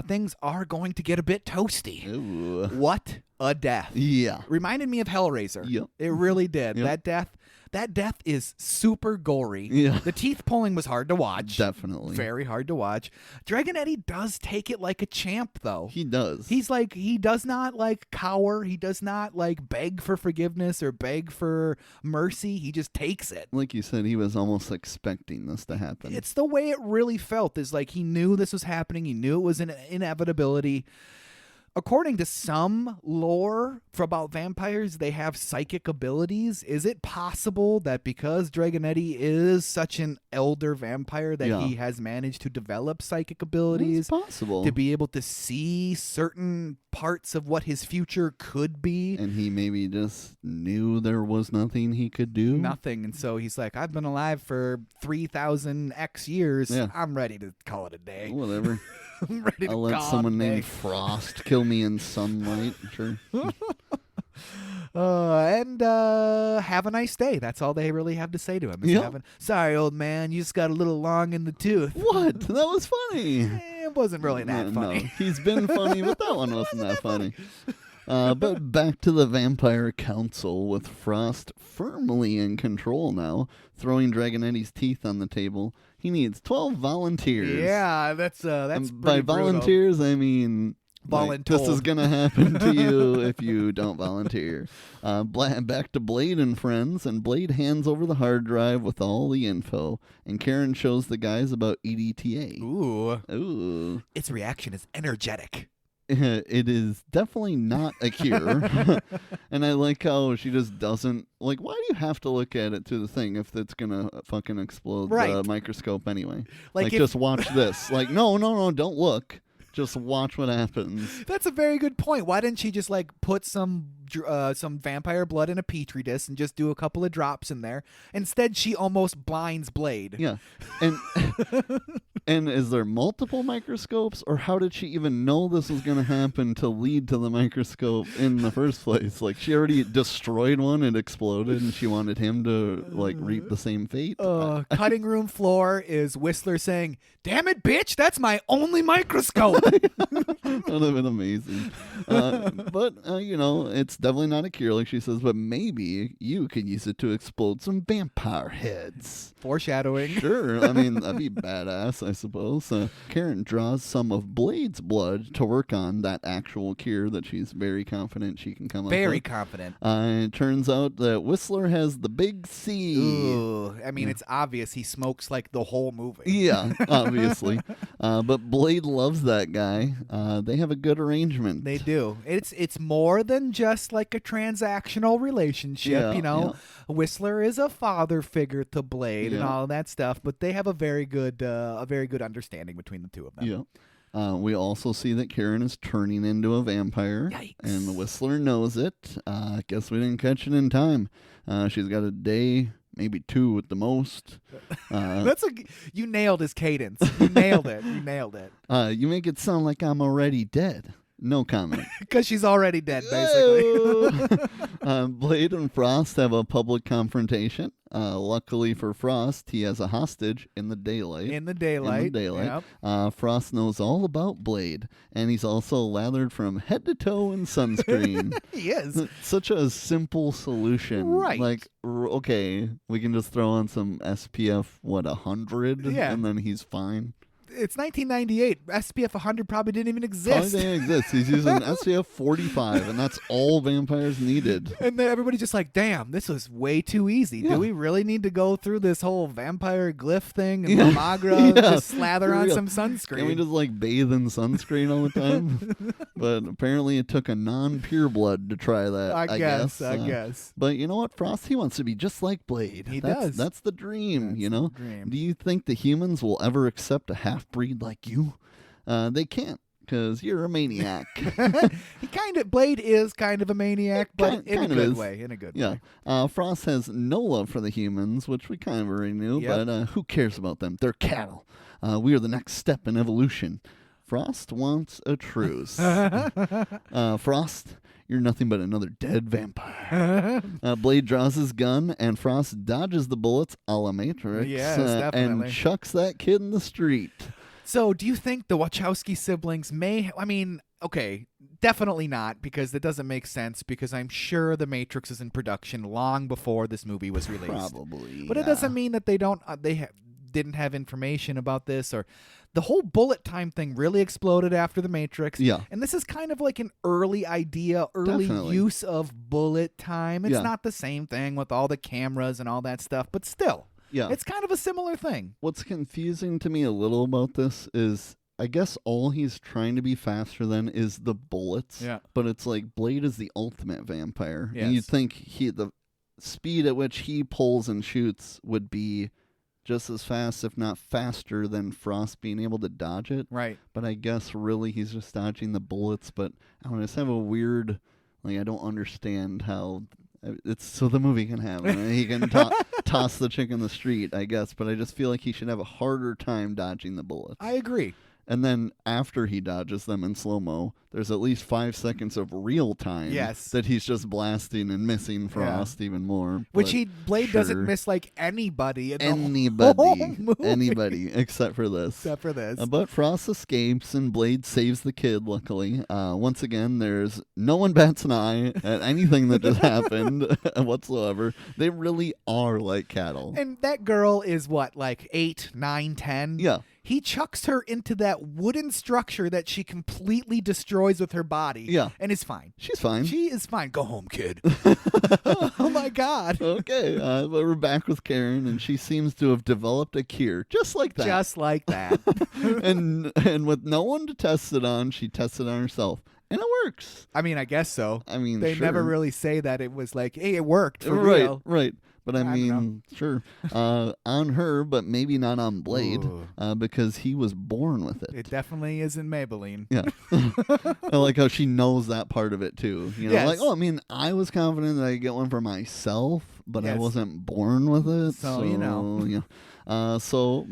Things are going to get a bit toasty. Ooh. What a death. Yeah. Reminded me of Hellraiser. Yep. It really did. Yep. That death is super gory. Yeah. The teeth pulling was hard to watch. Definitely. Very hard to watch. Dragonetti does take it like a champ, though. He does. He does not cower. He does not beg for forgiveness or beg for mercy. He just takes it. Like you said, he was almost expecting this to happen. It's the way it really felt. Is he knew this was happening. He knew it was an inevitability. According to some lore about vampires, they have psychic abilities. Is it possible that because Dragonetti is such an elder vampire that he has managed to develop psychic abilities? It's possible. To be able to see certain parts of what his future could be. And he maybe just knew there was nothing he could do? Nothing. And so he's like, I've been alive for 3,000 X years. Yeah. I'm ready to call it a day. Whatever. I'm ready to I'll let call someone it a day. named Frost kill me in sunlight. Sure. And have a nice day. That's all they really have to say to him. Sorry, old man, you just got a little long in the tooth. What? That was funny. It wasn't really that funny. No. He's been funny, but that one wasn't that funny. But back to the Vampire Council with Frost firmly in control now, throwing Dragonetti's teeth on the table. He needs 12 volunteers. Yeah, that's by volunteers, I mean this is gonna happen to you if you don't volunteer. Back to Blade and friends, and Blade hands over the hard drive with all the info, and Karen shows the guys about EDTA. Ooh. Its reaction is energetic. It is definitely not a cure. And I like how she just doesn't, why do you have to look at it through the thing if it's going to fucking explode the microscope anyway? Just watch this. No, don't look. Just watch what happens. That's a very good point. Why didn't she just put some vampire blood in a petri dish and just do a couple of drops in there? Instead, she almost blinds Blade. Yeah, and And is there multiple microscopes, or how did she even know this was going to happen to lead to the microscope in the first place? Like, she already destroyed one, it exploded, and she wanted him to, like, reap the same fate? Cutting room floor is Whistler saying, "Damn it, bitch, that's my only microscope." That would have been amazing. But, it's definitely not a cure, like she says, but maybe you can use it to explode some vampire heads. Foreshadowing. Sure. I mean, that'd be badass, I suppose. Karen draws some of Blade's blood to work on that actual cure that she's very confident she can come up with. Very confident. It turns out that Whistler has the big C. Ooh, I mean, it's obvious he smokes like the whole movie. Yeah, obviously. But Blade loves that guy. They have a good arrangement. They do. It's more than just like a transactional relationship, Yeah. Whistler is a father figure to Blade and all that stuff, but they have a very good understanding between the two of them. Yeah. We also see that Karen is turning into a vampire. Yikes. And Whistler knows it. Guess we didn't catch it in time. She's got a day, maybe 2 at the most. You nailed his cadence. You nailed it. You nailed it. You make it sound like I'm already dead. No comment. Because she's already dead, basically. Blade and Frost have a public confrontation. Luckily for Frost, he has a hostage in the daylight. Yep. Frost knows all about Blade, and he's also lathered from head to toe in sunscreen. He is. Such a simple solution. Right. Like, okay, we can just throw on some SPF, 100? Yeah. And then he's fine. It's 1998. SPF 100 probably didn't even exist. Probably didn't exist. He's using SPF 45, and that's all vampires needed. And then everybody's just like, damn, this was way too easy. Yeah. Do we really need to go through this whole vampire glyph thing and Mamagra just slather on some sunscreen? Can we just bathe in sunscreen all the time? But apparently it took a non-pure blood to try that, I guess. I guess. But you know what, Frost? He wants to be just like Blade. He does. That's the dream, That's the dream. Do you think the humans will ever accept a half-breed like you? They can't, because you're a maniac. Blade is kind of a maniac, but in a good way. Yeah. Frost has no love for the humans, which we kind of already knew, but who cares about them? They're cattle. We are the next step in evolution. Frost wants a truce. Frost, you're nothing but another dead vampire. Blade draws his gun, and Frost dodges the bullets a la Matrix. Yes, definitely. And chucks that kid in the street. So, do you think the Wachowski siblings definitely not, because that doesn't make sense, because I'm sure The Matrix is in production long before this movie was released. Probably. But it doesn't mean that they didn't have information about this, or the whole bullet time thing really exploded after The Matrix. Yeah. And this is kind of like an early idea, Definitely. use of bullet time. It's not the same thing with all the cameras and all that stuff, but still. Yeah. It's kind of a similar thing. What's confusing to me a little about this is, I guess all he's trying to be faster than is the bullets. Yeah. But it's like Blade is the ultimate vampire. Yes. And you'd think the speed at which he pulls and shoots would be just as fast, if not faster, than Frost being able to dodge it. Right. But I guess really he's just dodging the bullets. But I don't know, I just have a weird, I don't understand how it's so the movie can happen. He can toss the chick in the street, I guess. But I just feel like he should have a harder time dodging the bullets. I agree. And then after he dodges them in slow-mo, there's at least 5 seconds of real time that he's just blasting and missing Frost even more. Which Blade doesn't miss like anybody in the whole movie. Anybody except for this. But Frost escapes and Blade saves the kid, luckily. Once again, there's no one bats an eye at anything that just happened whatsoever. They really are like cattle. And that girl is what, like 8, 9, 10? Yeah. He chucks her into that wooden structure that she completely destroys with her body. Yeah. And is fine. She's fine. She is fine. Go home, kid. Oh, my God. Okay. But we're back with Karen, and she seems to have developed a cure. Just like that. Just like that. and with no one to test it on, she tests it on herself. And it works. I mean, I guess so. They never really say that it was like, hey, it worked for real. Right. But I mean, sure, on her, but maybe not on Blade, because he was born with it. It definitely isn't Maybelline. Yeah. I like how she knows that part of it, too. Like, I was confident that I could get one for myself, but I Yes. wasn't born with it. So, you know. Yeah. So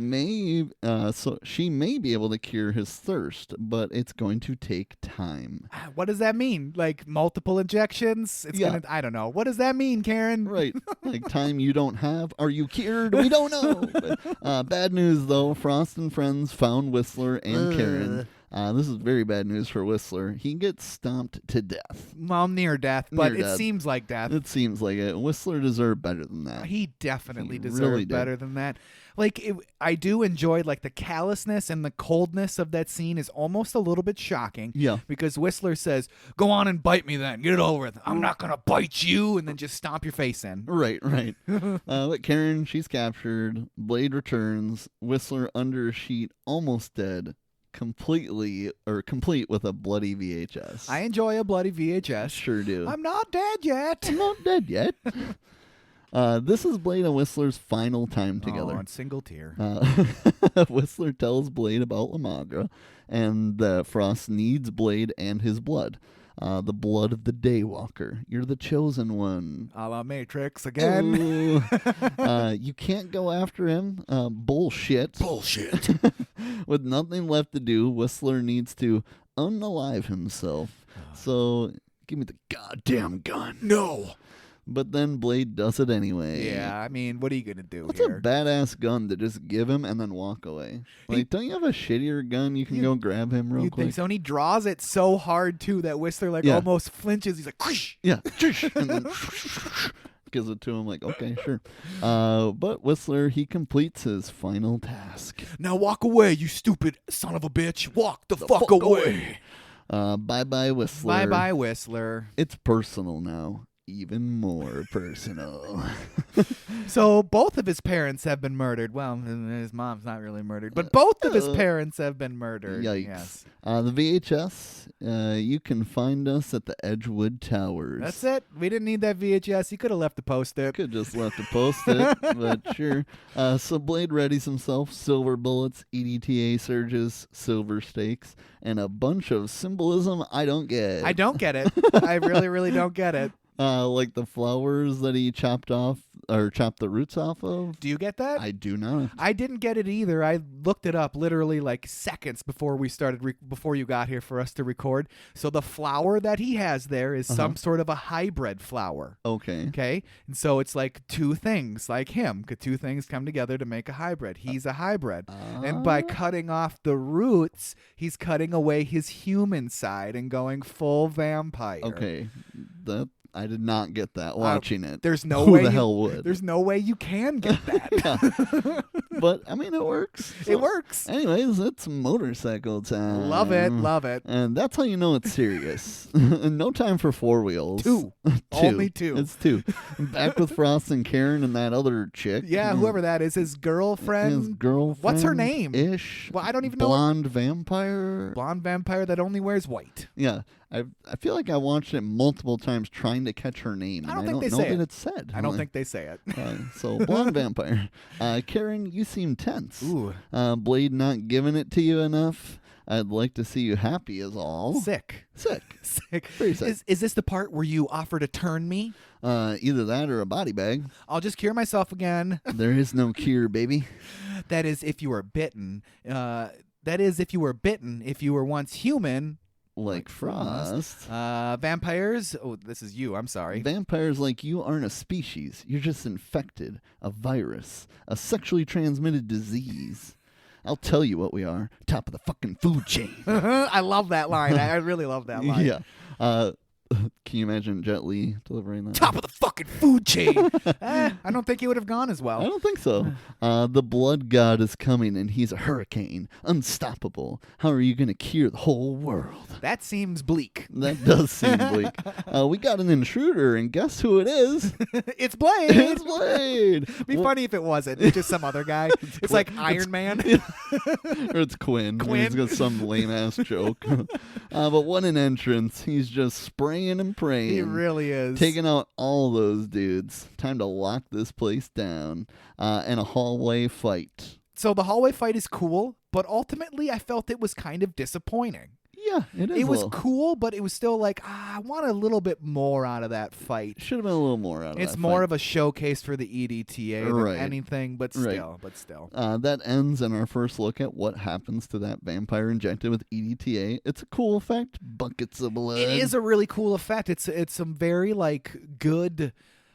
she may be able to cure his thirst, but it's going to take time. What does that mean? Like multiple injections? I don't know. What does that mean, Karen? Right. Like time you don't have. Are you cured? We don't know. But, bad news, though. Frost and friends found Whistler and Karen. This is very bad news for Whistler. He gets stomped to death. Well, near death, but Near it death. seems like death. It seems like it. Whistler deserved better than that. He definitely He deserved really did. better than that. Like, I do enjoy, like, the callousness and the coldness of that scene is almost a little bit shocking. Yeah. Because Whistler says, go on and bite me then. Get it over with. I'm not going to bite you. And then just stomp your face in. Right. But Karen, she's captured. Blade returns. Whistler under a sheet, almost dead. Complete with a bloody VHS. I enjoy a bloody VHS. Sure do. I'm not dead yet. I'm not dead yet. This is Blade and Whistler's final time together. Oh, and single tear. Whistler tells Blade about Lamagra, and that Frost needs Blade and his blood. The blood of the Daywalker. You're the chosen one. A la Matrix again. You can't go after him. Bullshit. With nothing left to do, Whistler needs to unalive himself. So, give me the goddamn gun. No. But then Blade does it anyway. Yeah, I mean, what are you going to do What's here? a badass gun to just give him and then walk away? Like, don't you have a shittier gun you can go grab him real You quick? think so? And he draws it so hard, too, that Whistler, Yeah. almost flinches. He's like, whoosh. Yeah. And then gives it to him like, okay, sure. But Whistler, he completes his final task. Now walk away, you stupid son of a bitch. Walk the fuck away. Bye-bye, Whistler. Bye-bye, Whistler. It's personal now. Even more personal. So both of his parents have been murdered. Well, his mom's not really murdered, but both of his parents have been murdered. Yikes. Yes. The VHS, you can find us at the Edgewood Towers. That's it. We didn't need that VHS. He could have left the post-it. Could just left to post it, but sure. So Blade readies himself, silver bullets, EDTA surges, silver stakes, and a bunch of symbolism I don't get. I don't get it. I really, really don't get it. Like the flowers that he chopped off, or chopped the roots off of. Do you get that? I do not. I didn't get it either. I looked it up literally like seconds before we started, before you got here for us to record. So the flower that he has there is some sort of a hybrid flower. Okay. Okay? And so it's like two things, like him. Two things come together to make a hybrid. He's a hybrid. And by cutting off the roots, he's cutting away his human side and going full vampire. Okay. I did not get that watching it. There's no Who way the hell would? There's no way you can get that. Yeah. But I mean, it works. It works. Anyways, it's motorcycle time. Love it. Love it. And that's how you know it's serious. No time for four wheels. Two. Only two. It's two. Back with Frost and Karen and that other chick. Yeah, whoever that is, his girlfriend. His girlfriend. What's her name? Ish. Well, I don't even know. Blonde vampire. Blonde vampire that only wears white. Yeah. I feel like I watched it multiple times trying to catch her name. I don't and think I they don't say know it. that it's said. I don't think they say it. So, blonde vampire. Karen, you seem tense. Ooh. Blade not giving it to you enough. I'd like to see you happy is all. Sick. Sick. Very sick. Is this the part where you offer to turn me? Either that or a body bag. I'll just cure myself again. There is no cure, baby. That is if you were bitten. If you were once human. Like Frost. Vampires. Oh, this is you. I'm sorry. Vampires like you aren't a species. You're just infected. A virus. A sexually transmitted disease. I'll tell you what we are. Top of the fucking food chain. I love that line. I really love that line. Yeah. Can you imagine Jet Li delivering that? Top of the fucking food chain. I don't think he would have gone as well. I don't think so. The blood god is coming, and he's a hurricane. Unstoppable. How are you going to cure the whole world? That seems bleak. That does seem bleak. We got an intruder, and guess who it is? It's Blade. It's Blade. It'd be funny if it wasn't. It's just some other guy. It's like Iron Man. Or it's Quinn. He's got some lame-ass joke. But what an entrance. He's just spraying and praying. He really is. Taking out all those dudes. Time to lock this place down. And a hallway fight. So the hallway fight is cool, but ultimately I felt it was kind of disappointing. Yeah, it is. It was cool, but it was still like, I want a little bit more out of that fight. Should have been a little more out of It's that more fight. of a showcase for the EDTA than anything, but still. That ends in our first look at what happens to that vampire injected with EDTA. It's a cool effect. Buckets of blood. It is a really cool effect. It's some very good.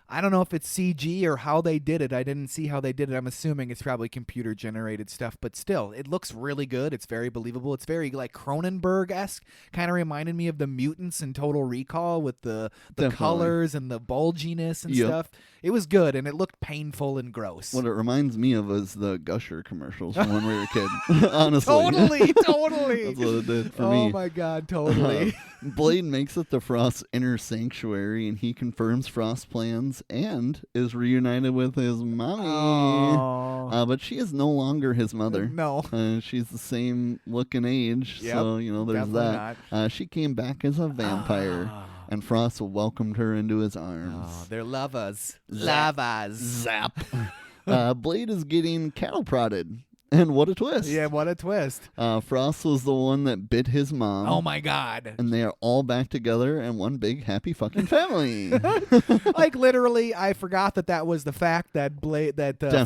I don't know if it's CG or how they did it. I didn't see how they did it. I'm assuming it's probably computer generated stuff, but still, it looks really good. It's very believable. It's very Cronenberg-esque. Kind of reminded me of the mutants in Total Recall with the colors and the bulginess and stuff. It was good, and it looked painful and gross. What it reminds me of is the Gusher commercials from when we were a kid. Honestly. Totally. That's what it did for me. Oh, my God, totally. Blade makes it to Frost's inner sanctuary, and he confirms Frost's plans and is reunited with his mommy. But she is no longer his mother. No. She's the same looking age, so, there's that. She came back as a vampire. And Frost welcomed her into his arms. Oh, they're lovers. Lovers. Zap. Blade is getting cattle prodded. And what a twist. Yeah, what a twist. Frost was the one that bit his mom. Oh, my God. And they are all back together and one big happy fucking family. Literally, I forgot that was the fact that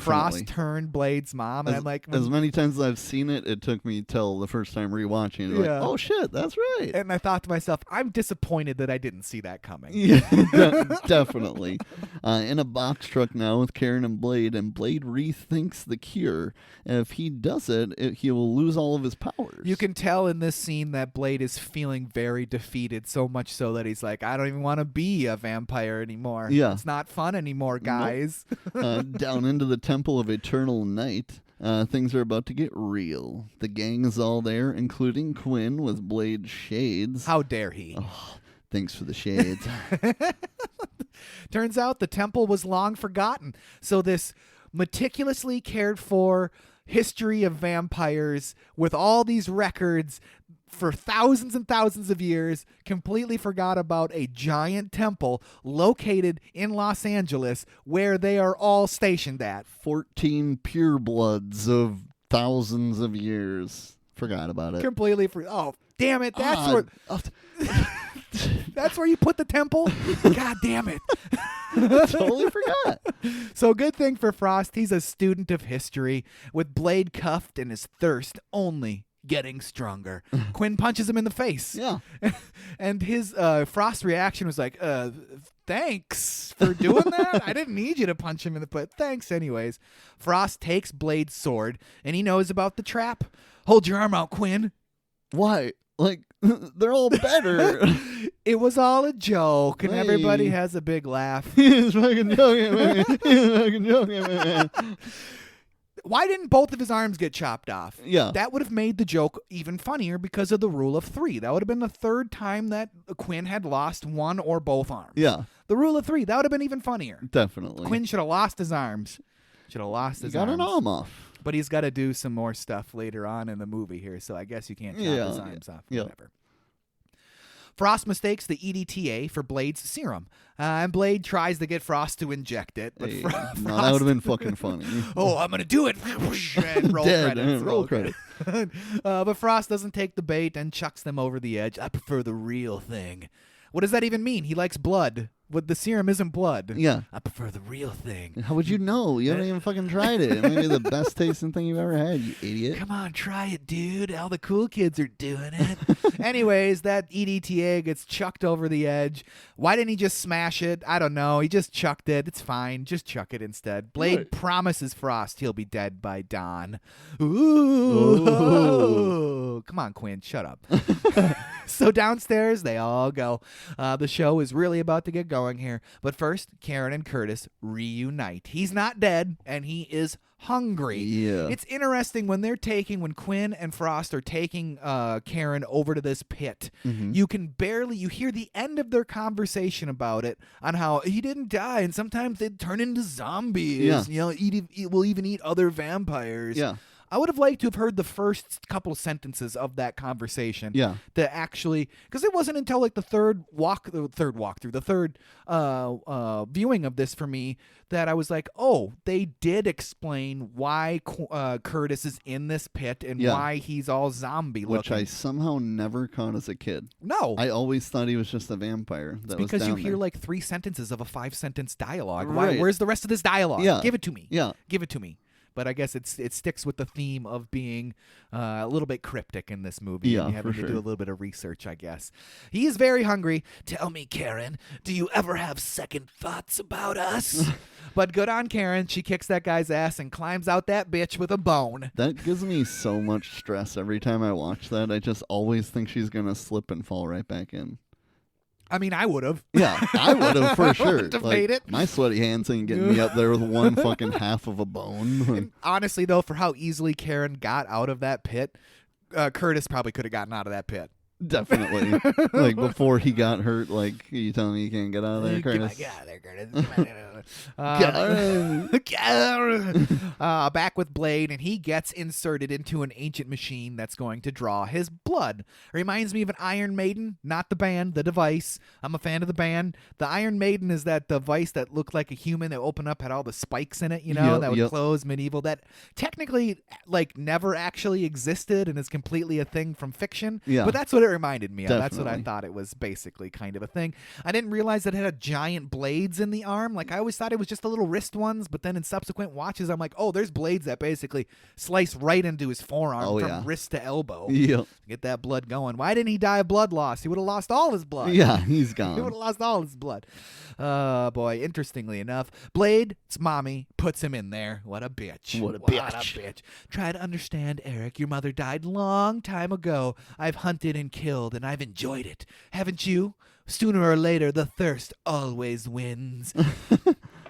Frost turned Blade's mom. And I'm like... As many times as I've seen it, it took me till the first time rewatching it. Like, oh, shit, that's right. And I thought to myself, I'm disappointed that I didn't see that coming. Yeah, definitely. In a box truck now with Karen and Blade rethinks the cure. And if he does it, he will lose all of his powers. You can tell in this scene that Blade is feeling very defeated, so much so that he's like, I don't even want to be a vampire anymore. Yeah. It's not fun anymore, guys. Nope. Down into the Temple of Eternal Night, things are about to get real. The gang is all there, including Quinn with Blade's shades. How dare he? Oh, thanks for the shades. Turns out the temple was long forgotten. So this meticulously cared for history of vampires with all these records for thousands and thousands of years completely forgot about a giant temple located in Los Angeles where they are all stationed at. 14 purebloods of thousands of years. Forgot about it. Completely oh, damn it. That's where... That's where you put the temple? God damn it. Totally forgot. So good thing for Frost, he's a student of history, with Blade cuffed and his thirst only getting stronger. Quinn punches him in the face. Yeah. And his Frost reaction was like, thanks for doing that. I didn't need you to punch him in the butt. Thanks anyways. Frost takes Blade's sword, and he knows about the trap. Hold your arm out, Quinn. Why? They're all better. It was all a joke, and everybody has a big laugh. He's fucking joking, man. He's fucking joking, man. Why didn't both of his arms get chopped off? Yeah. That would have made the joke even funnier because of the rule of 3. That would have been the third time that Quinn had lost one or both arms. Yeah. The rule of 3, that would have been even funnier. Definitely. Quinn should have lost his arms. Should have lost his arms. He got an arm off. But he's got to do some more stuff later on in the movie here, so I guess you can't chop his arms off. Yeah. Whatever. Frost mistakes the EDTA for Blade's serum, and Blade tries to get Frost to inject it. But Frost, that would have been fucking funny. Oh, I'm going to do it. And roll credits. Roll credit. But Frost doesn't take the bait and chucks them over the edge. I prefer the real thing. What does that even mean? He likes blood. But the serum isn't blood. Yeah. I prefer the real thing. How would you know? You haven't even fucking tried it. It may be the best tasting thing you've ever had, you idiot. Come on, try it, dude. All the cool kids are doing it. Anyways, that EDTA gets chucked over the edge. Why didn't he just smash it? I don't know. He just chucked it. It's fine. Just chuck it instead. Blade promises Frost he'll be dead by dawn. Ooh. Come on, Quinn. Shut up. So downstairs, they all go. The show is really about to get going here. But first, Karen and Curtis reunite. He's not dead, and he is hungry. Yeah. It's interesting when Quinn and Frost are taking Karen over to this pit. Mm-hmm. You hear the end of their conversation about it, on how he didn't die, and sometimes they'd turn into zombies. Yeah. We'll even eat other vampires. Yeah. I would have liked to have heard the first couple of sentences of that conversation. Yeah. To actually, because it wasn't until like the third viewing of this for me that I was like, oh, they did explain why Curtis is in this pit and why he's all zombie looking. Which I somehow never caught as a kid. No. I always thought he was just a vampire. It's because you hear like 3 sentences of a 5-sentence dialogue. Right. Where's the rest of this dialogue? Yeah. Give it to me. Yeah. Give it to me. But I guess it sticks with the theme of being a little bit cryptic in this movie. Yeah, and you having for to sure. do a little bit of research, I guess. He is very hungry. Tell me, Karen, do you ever have second thoughts about us? But good on Karen. She kicks that guy's ass and climbs out that bitch with a bone. That gives me so much stress every time I watch that. I just always think she's going to slip and fall right back in. I mean, I would have. Yeah, I would have for sure. Would've made it. My sweaty hands ain't getting me up there with one fucking half of a bone. And honestly, though, for how easily Karen got out of that pit, Curtis probably could have gotten out of that pit. Definitely. Like before he got hurt, like, you telling me you can't get out of there, Curtis? Get out of there, Curtis. Back with Blade, and he gets inserted into an ancient machine that's going to draw his blood. Reminds me of an Iron Maiden, not the band, the device. I'm a fan of the band. The Iron Maiden is that device that looked like a human that opened up, had all the spikes in it, that would close medieval. That technically, like, never actually existed and is completely a thing from fiction. Yeah. But that's what it reminded me of. Definitely. That's what I thought it was basically kind of a thing. I didn't realize that it had giant blades in the arm. Like, I always thought it was just the little wrist ones, but then in subsequent watches, I'm like, oh, there's blades that basically slice right into his forearm from wrist to elbow. Yep. Get that blood going. Why didn't he die of blood loss? He would have lost all his blood. Yeah, he's He would have gone. lost all his blood. Boy, interestingly enough, Blade's mommy puts him in there. What a bitch. What a bitch. Try to understand, Eric. Your mother died long time ago. I've hunted and killed, and I've enjoyed it. Haven't you? Sooner or later, the thirst always wins.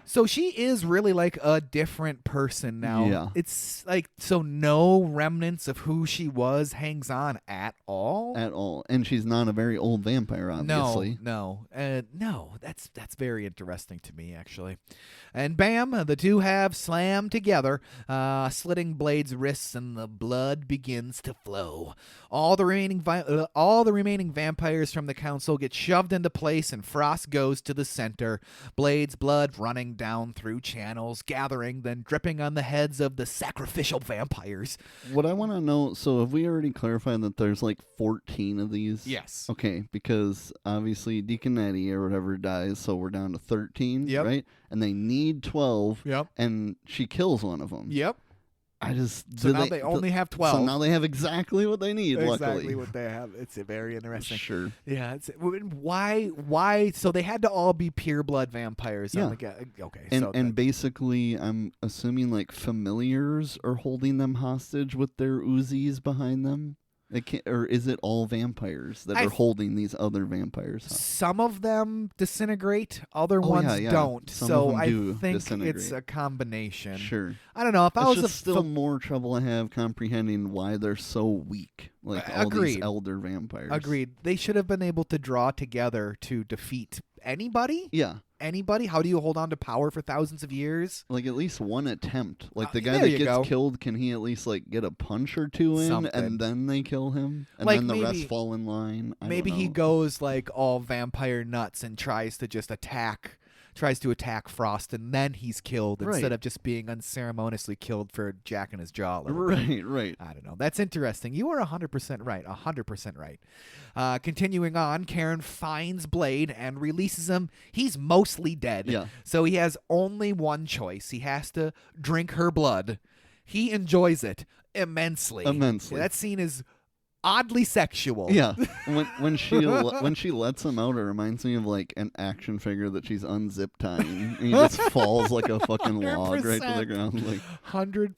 So she is really like a different person now. Yeah. It's like, so no remnants of who she was hangs on at all. At all. And she's not a very old vampire, obviously. No. That's very interesting to me, actually. And bam, the two have slammed together, slitting Blade's wrists, and the blood begins to flow. All the remaining vampires from the council get shoved into place, and Frost goes to the center. Blade's blood running down through channels, gathering, then dripping on the heads of the sacrificial vampires. What I want to know, so have we already clarified that there's like 14 of these? Yes. Okay, because obviously Deacon Eddie or whatever dies, so we're down to 13, Yep. right? And they need 12, Yep. and she kills one of them. Yep. I just... So now they only have 12. So now they have exactly what they need, Exactly luckily. what they have. It's very interesting. Sure. Yeah. Why? So they had to all be pure blood vampires. Yeah. Okay. And basically, I'm assuming like familiars are holding them hostage with their Uzis behind them. Or is it all vampires that are holding these other vampires hostage? Some of them disintegrate, other ones don't. Some so of them I do think disintegrate. it's a combination. Sure. I don't know if I was It's just still more trouble I have comprehending why they're so weak. Like all these Agreed. elder vampires. Agreed. They should have been able to draw together to defeat anybody. Yeah. Anybody? How do you hold on to power for thousands of years? Like at least one attempt. Like the guy there that you gets go. killed, can he at least like get a punch or two in, Something. and then they kill him, and Like then the maybe- rest fall in line? I Maybe don't he know. goes like all vampire nuts and tries to attack Frost, and then he's killed Right. instead of just being unceremoniously killed for jacking his jaw a little bit. Right. I don't know. That's interesting. You are 100% right. 100% right. Continuing on, Karen finds Blade and releases him. He's mostly dead. Yeah. So he has only one choice. He has to drink her blood. He enjoys it immensely. That scene is oddly sexual. Yeah, when she lets him out, it reminds me of like an action figure that she's unzip tying, and he just falls like a fucking log right to the ground. Like 100%,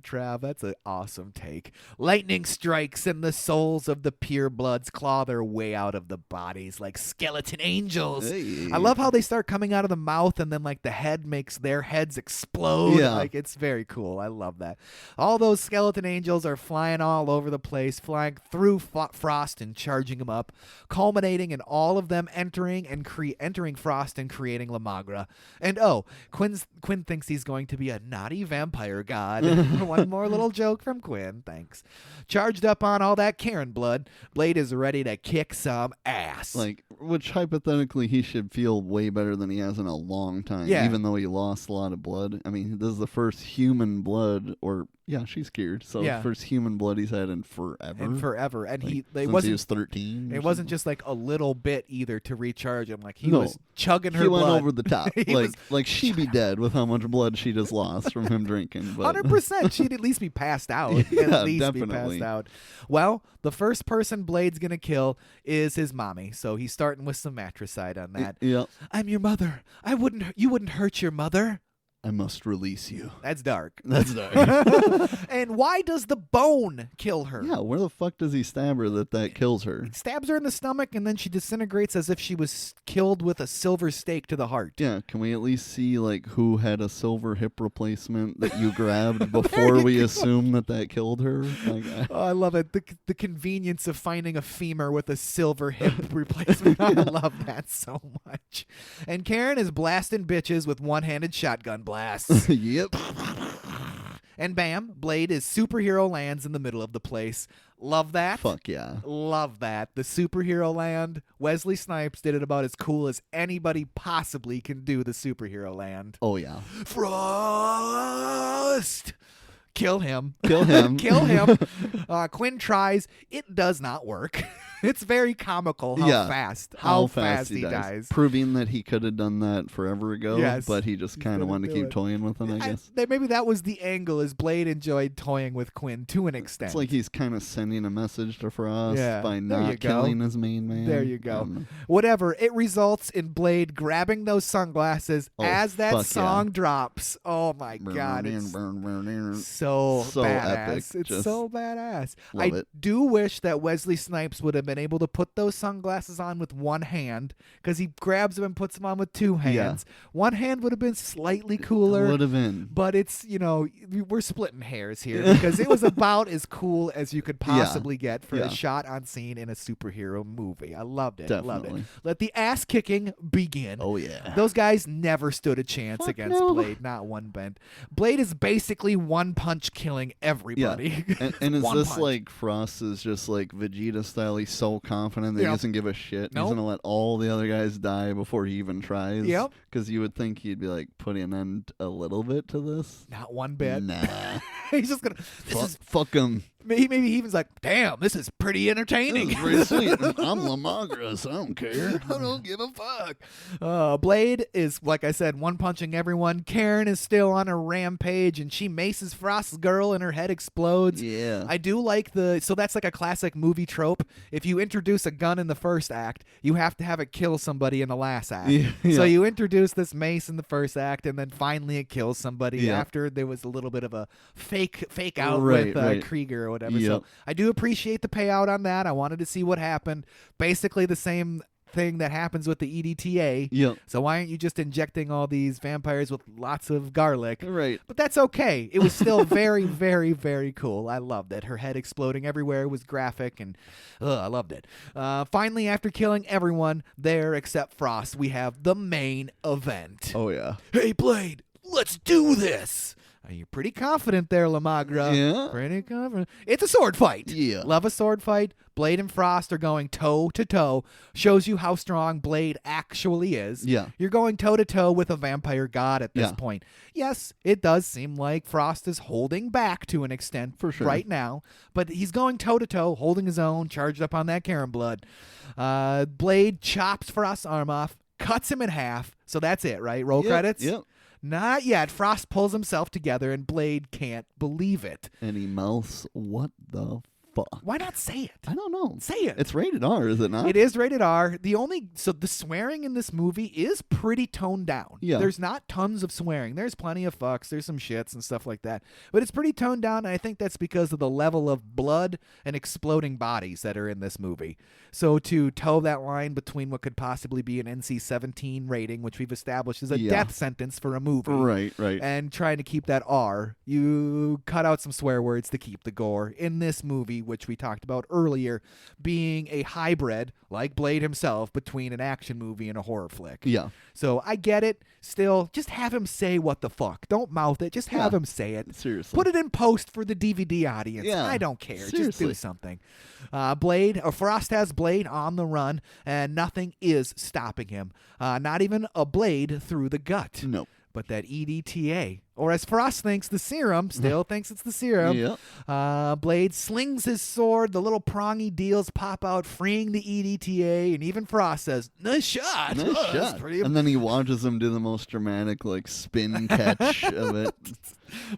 Trav. That's an awesome take. Lightning strikes, and the souls of the purebloods claw their way out of the bodies like skeleton angels. Hey. I love how they start coming out of the mouth, and then like the head makes their heads explode. Yeah. Like it's very cool. I love that. All those skeleton angels are flying all over the place, flying going through Frost and charging him up, culminating in all of them entering Frost and creating La Magra. And Quinn thinks he's going to be a naughty vampire god. One more little joke from Quinn. Thanks. Charged up on all that Karen blood, Blade is ready to kick some ass. Which hypothetically he should feel way better than he has in a long time. Yeah. Even though he lost a lot of blood. I mean, this is the first human blood, she's cured. So first human blood he's had in forever. since And he wasn't was 13. It wasn't just like a little bit either to recharge him. Like he was chugging her blood. He went over the top. like she'd be dead with how much blood she just lost from him drinking. 100%. She'd at least be passed out. Yeah, at least definitely. be passed out. Well, the first person Blade's going to kill is his mommy. So he's starting with some matricide on that. Yeah. I'm your mother. You wouldn't hurt your mother. I must release you. That's dark. That's dark. And why does the bone kill her? Yeah, where the fuck does he stab her that kills her? He stabs her in the stomach, and then she disintegrates as if she was killed with a silver stake to the heart. Yeah, can we at least see who had a silver hip replacement that you grabbed before we assume that killed her? I love it. The convenience of finding a femur with a silver hip replacement. I love that so much. And Karen is blasting bitches with one-handed shotgun blasts. Yep. And bam, Blade is superhero lands in the middle of the place. Love that. Fuck yeah. Love that. The superhero land. Wesley Snipes did it about as cool as anybody possibly can do the superhero land. Oh yeah. Frost! Kill him. Kill him. Kill him. Quinn tries. It does not work. It's very comical how fast he dies. Proving that he could have done that forever ago, Yes. but he just kind of wanted to keep toying with him, I guess. Maybe that was the angle, is Blade enjoyed toying with Quinn to an extent. It's like he's kind of sending a message to Frost by There you not go. killing his main man. There you go. Whatever. It results in Blade grabbing those sunglasses as that song drops. Oh my God. It's so badass. Epic. It's Just so badass. love I it. do wish that Wesley Snipes would have been able to put those sunglasses on with one hand, because he grabs them and puts them on with two hands. One hand would have been slightly cooler. Would have been. But it's, we're splitting hairs here, because it was about as cool as you could possibly get for a shot on scene in a superhero movie. I loved it. Loved Definitely. it. Let the ass kicking begin. Oh yeah. Those guys never stood a chance Fuck against no. Blade, not one bent. Blade is basically one punch killing everybody. Yeah. And is One this punch. like Frost is just like Vegeta style? He's so confident that he doesn't give a shit. Nope. He's gonna let all the other guys die before he even tries. Yep. Because you would think he'd be like putting an end a little bit to this. Not one bit. Nah. He's just gonna. Fuck him. Maybe he even's like, damn, this is pretty entertaining. This is pretty sweet. I'm La Magra, so I don't care. I don't give a fuck. Blade is, like I said, one punching everyone. Karen is still on a rampage, and she maces Frost's girl, and her head explodes. Yeah. I do like so that's like a classic movie trope. If you introduce a gun in the first act, you have to have it kill somebody in the last act. Yeah. So you introduce this mace in the first act, and then finally it kills somebody Yeah. after there was a little bit of a fake out Right, with right. Krieger or whatever. Yep. So I do appreciate the payout on that. I wanted to see what happened. Basically the same thing that happens with the EDTA. Yep. So why aren't you just injecting all these vampires with lots of garlic? Right. But that's okay. It was still very, very, very cool. I loved it. Her head exploding everywhere was graphic, and I loved it. Finally, after killing everyone there except Frost, we have the main event. Oh yeah. Hey, Blade, let's do this. You're pretty confident there, La Magra. Yeah. Pretty confident. It's a sword fight. Yeah. Love a sword fight. Blade and Frost are going toe to toe. Shows you how strong Blade actually is. Yeah. You're going toe to toe with a vampire god at this Yeah. point. Yes, it does seem like Frost is holding back to an extent For sure. right now, but he's going toe to toe, holding his own, charged up on that Karen blood. Blade chops Frost's arm off, cuts him in half. So that's it, right? Roll credits? Yep. Not yet. Frost pulls himself together, and Blade can't believe it. And he mouths, "What the fuck?" Why not say it? I don't know. Say it. It's rated R, is it not? It is rated R. So the swearing in this movie is pretty toned down. Yeah. There's not tons of swearing. There's plenty of fucks. There's some shits and stuff like that. But it's pretty toned down, and I think that's because of the level of blood and exploding bodies that are in this movie. So to toe that line between what could possibly be an NC-17 rating, which we've established is a death sentence for a movie. Right. And trying to keep that R, you cut out some swear words to keep the gore. In this movie, which we talked about earlier, being a hybrid, like Blade himself, between an action movie and a horror flick. Yeah. So I get it. Still, just have him say what the fuck. Don't mouth it. Just have him say it. Seriously. Put it in post for the DVD audience. Yeah. I don't care. Seriously. Just do something. Frost has Blade on the run, and nothing is stopping him. Not even a blade through the gut. No. But that EDTA, or as Frost thinks, the serum, still thinks it's the serum. Yep. Blade slings his sword, the little prongy deals pop out, freeing the EDTA, and even Frost says, nice shot. Nice shot. And then he watches him do the most dramatic, like, spin catch of it.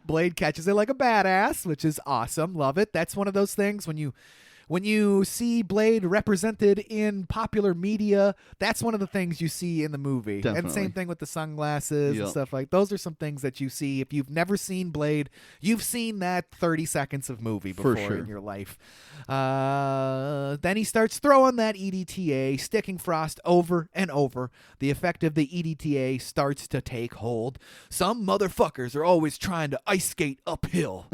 Blade catches it like a badass, which is awesome. Love it. That's one of those things when you see Blade represented in popular media, that's one of the things you see in the movie. Definitely. And same thing with the sunglasses and Yep. stuff like those are some things that you see. If you've never seen Blade, you've seen that 30 seconds of movie before For sure. in your life. Then he starts throwing that EDTA, sticking Frost over and over. The effect of the EDTA starts to take hold. Some motherfuckers are always trying to ice skate uphill.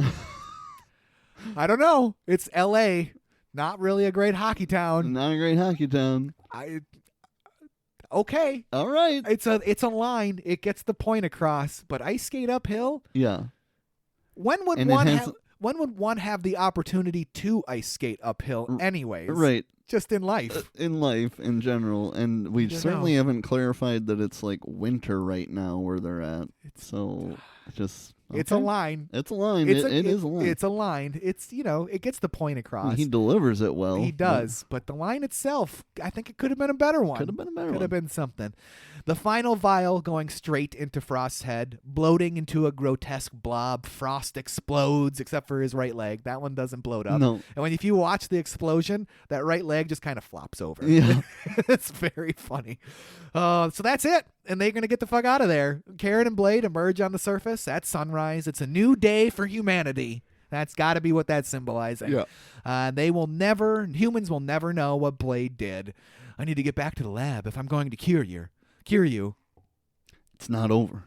I don't know. It's L.A., not really a great hockey town. Not a great hockey town. Okay. All right. It's a line. It gets the point across. But ice skate uphill? Yeah. When would And one have the opportunity to ice skate uphill anyways? Right. Just in life. In life, in general. And we certainly haven't clarified that it's like winter right now where they're at. It's a line. It's a line. It is a line. It's a line. It's, it gets the point across. He delivers it well. He does. But the line itself, I think it could have been a better one. Could have been a better one. Could have been something. The final vial going straight into Frost's head, bloating into a grotesque blob. Frost explodes, except for his right leg. That one doesn't bloat up. No. And if you watch the explosion, that right leg just kind of flops over. Yeah. It's very funny. So that's it. And they're going to get the fuck out of there. Karen and Blade emerge on the surface at sunrise. It's a new day for humanity. That's got to be what that's symbolizing. Yeah. Humans will never know what Blade did. I need to get back to the lab if I'm going to cure you. It's not over.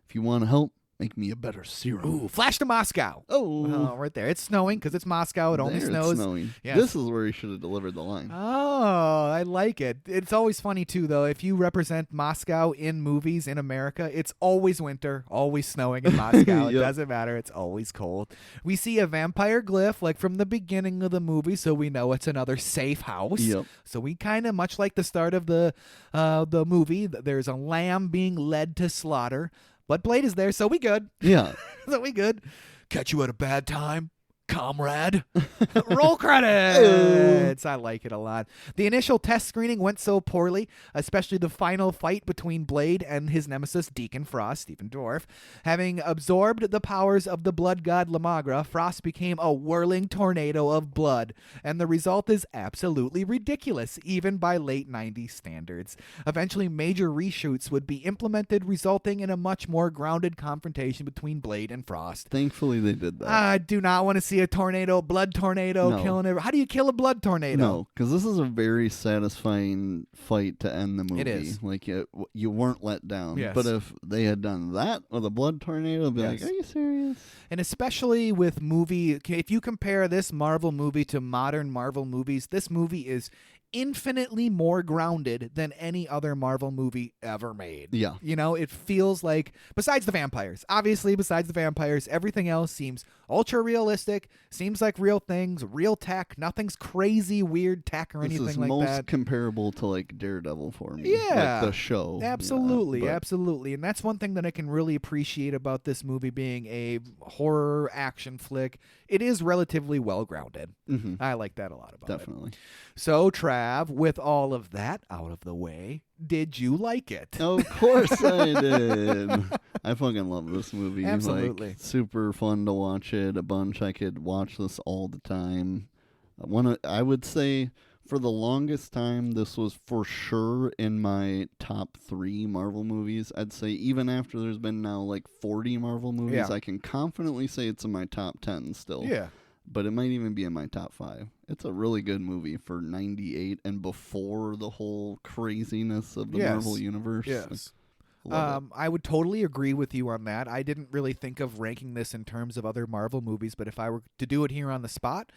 If you want to help, make me a better serum. Ooh, flash to Moscow. Oh. Right there. It's snowing because it's Moscow. It only There snows. It's snowing. Yes. This is where he should have delivered the line. Oh, I like it. It's always funny, too, though. If you represent Moscow in movies in America, it's always winter, always snowing in Moscow. It Yep. doesn't matter. It's always cold. We see a vampire glyph, like from the beginning of the movie, so we know it's another safe house. Yep. So we kind of, much like the start of the movie, there's a lamb being led to slaughter. But Blade is there, so we good. Yeah. So we good. Catch you at a bad time, comrade. Roll credits. I like it a lot. The initial test screening went so poorly, especially the final fight between Blade and his nemesis, Deacon Frost, Stephen Dorff. Having absorbed the powers of the blood god Lamagra, Frost became a whirling tornado of blood, and the result is absolutely ridiculous, even by late 90s standards. Eventually, major reshoots would be implemented, resulting in a much more grounded confrontation between Blade and Frost. Thankfully, they did that. I do not want to see a blood tornado killing everyone. How do you kill a blood tornado? No, because this is a very satisfying fight to end the movie. It is. Like, you weren't let down. Yes. But if they had done that with a blood tornado, I'd be like, are you serious? And especially with if you compare this Marvel movie to modern Marvel movies, this movie is infinitely more grounded than any other Marvel movie ever made. Yeah. It feels like, besides the vampires, everything else seems ultra realistic, seems like real things, real tech, nothing's crazy weird tech or anything like that. This is most comparable to like Daredevil for me. Yeah. Like the show. Absolutely, Yeah, absolutely. And that's one thing that I can really appreciate about this movie being a horror action flick. It is relatively well grounded. Mm-hmm. I like that a lot about it. Definitely. So, Trav, with all of that out of the way, did you like it? Of course I did. I fucking love this movie. Absolutely. Like, super fun to watch it a bunch. I could watch this all the time. I would say for the longest time, this was for sure in my top 3 Marvel movies. I'd say even after there's been now like 40 Marvel movies, Yeah. I can confidently say it's in my top 10 still. Yeah. But it might even be in my top 5. It's a really good movie for 98 and before the whole craziness of the Marvel Universe. Yes. Love it. I would totally agree with you on that. I didn't really think of ranking this in terms of other Marvel movies, but if I were to do it here on the spot,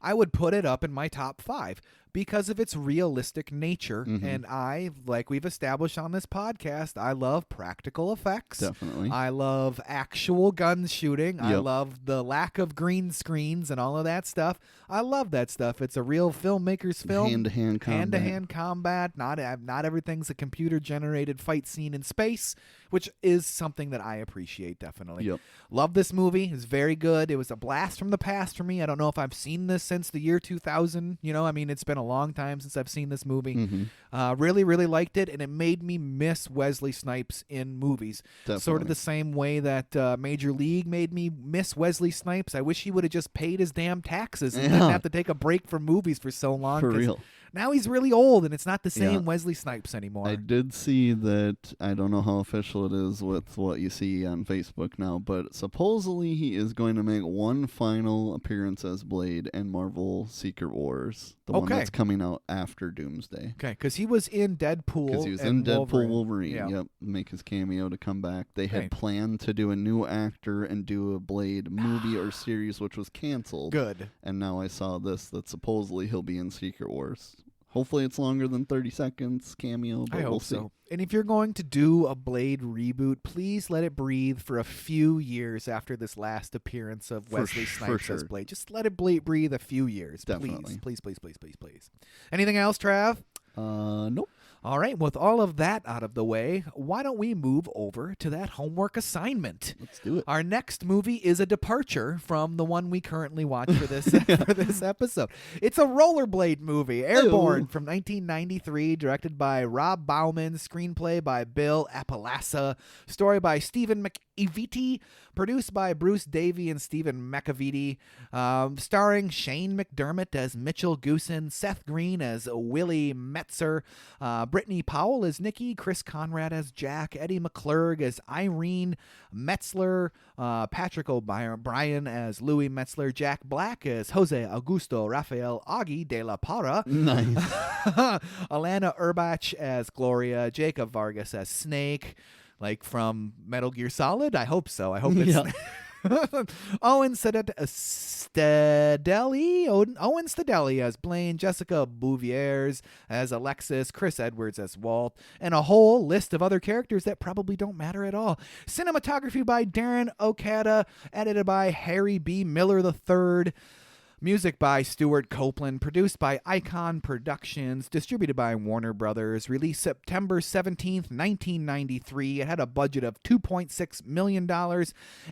I would put it up in my top 5 because of its realistic nature. And I, like we've established on this podcast, I love practical effects. Definitely. I love actual gun shooting. I love the lack of green screens and all of that stuff. I love that stuff. It's a real filmmaker's film. Hand-to-hand combat. Hand-to-hand combat. Not everything's a computer-generated fight scene in space, which is something that I appreciate, definitely. Love this movie. It's very good. It was a blast from the past for me. I don't know if I've seen this since the year 2000. I mean, it's been a long time since I've seen this movie. Really, really liked it, and it made me miss Wesley Snipes in movies. Definitely. Sort of the same way that Major League made me miss Wesley Snipes. I wish he would have just paid his damn taxes and didn't have to take a break from movies for so long. For real. Now he's really old, and it's not the same Wesley Snipes anymore. I did see that. I don't know how official it is with what you see on Facebook now, but supposedly he is going to make one final appearance as Blade in Marvel Secret Wars, the one that's coming out after Doomsday. Okay, because he was in Deadpool. Because he was in Deadpool Wolverine. Make his cameo to come back. They had planned to do a new actor and do a Blade movie or series, which was canceled. Good. And now I saw this that supposedly he'll be in Secret Wars. Hopefully it's longer than 30 seconds cameo, but we'll see. So. And if you're going to do a Blade reboot, please let it breathe for a few years after this last appearance of Wesley Snipes as Blade. Just let it breathe a few years. Definitely. Please. Anything else, Trav? Nope. All right, with all of that out of the way, why don't we move over to that homework assignment? Let's do it. Our next movie is a departure from the one we currently watch for this for this episode. It's a rollerblade movie, Airborne, from 1993, directed by Rob Bauman, screenplay by Bill Apalasa, story by Stephen McEvity, produced by Bruce Davey and Stephen McEvity, starring Shane McDermott as Mitchell Goosen, Seth Green as Willie Metzer, Brittany Powell as Nikki, Chris Conrad as Jack, Eddie McClurg as Irene Metzler, Patrick O'Brien as Louis Metzler, Jack Black as Jose Augusto Rafael Augie de la Parra, nice. Alana Urbach as Gloria, Jacob Vargas as Snake, like from Metal Gear Solid. I hope so. I hope it's Owen Stadelli as Blaine, Jessica Bouviers as Alexis, Chris Edwards as Walt, and a whole list of other characters that probably don't matter at all. Cinematography by Darren Okada, edited by Harry B. Miller III. Music by Stuart Copeland, produced by Icon Productions, distributed by Warner Brothers, released September 17th, 1993. It had a budget of $2.6 million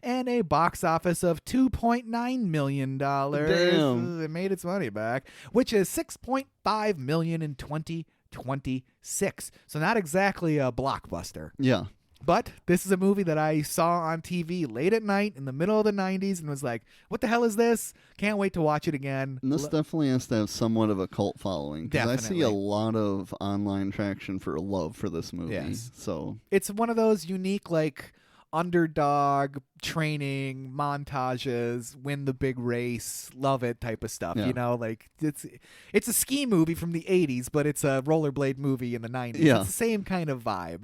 and a box office of $2.9 million. Damn. It made its money back, which is $6.5 million in 2026. So not exactly a blockbuster. Yeah. But this is a movie that I saw on TV late at night in the middle of the 90s and was like, what the hell is this? Can't wait to watch it again. And this definitely has to have somewhat of a cult following. Because I see a lot of online traction for love for this movie. Yes. So it's one of those unique, like, underdog training montages, win the big race, love it type of stuff. You know, like it's a ski movie from the 80s, but it's a rollerblade movie in the 90s. It's the same kind of vibe.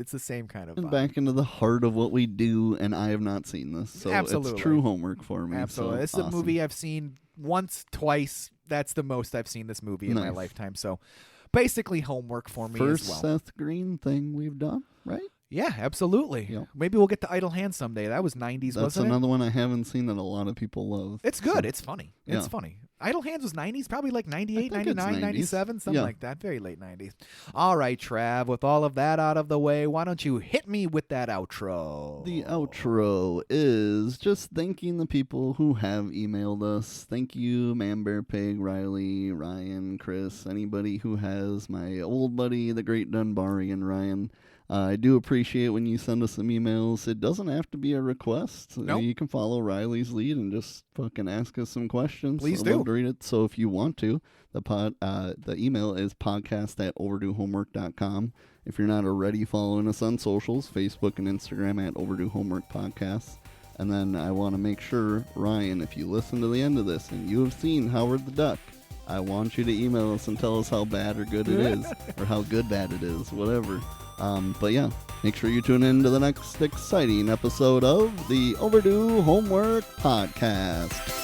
And back into the heart of what we do, and I have not seen this, so it's true homework for me. Absolutely. So This is a movie I've seen once, twice. That's the most I've seen this movie in my lifetime. So basically homework for me First as well. Seth Green thing we've done, right? Yeah, absolutely. Yep. Maybe we'll get to Idle Hands someday. That was 90s, wasn't it? That's another one I haven't seen that a lot of people love. It's good. It's funny. It's funny. Idle Hands was 90s, probably like 98, 99, 97, something like that. Very late 90s. All right, Trav, with all of that out of the way, why don't you hit me with that outro? The outro is just thanking the people who have emailed us. Thank you, Man Bear Pig, Riley, Ryan, Chris, anybody who has, my old buddy, the Great Dunbarian, Ryan. I do appreciate when you send us some emails. It doesn't have to be a request. Nope. You can follow Riley's lead and just fucking ask us some questions. Please I'd do. love to read it. So if you want to, the email is podcast@overduehomework.com. If you're not already following us on socials, Facebook and Instagram @Overdue Homework Podcast. And then I want to make sure, Ryan, if you listen to the end of this and you have seen Howard the Duck, I want you to email us and tell us how bad or good it is, or how good bad it is, whatever. But yeah, make sure you tune in to the next exciting episode of the Overdue Homework Podcast.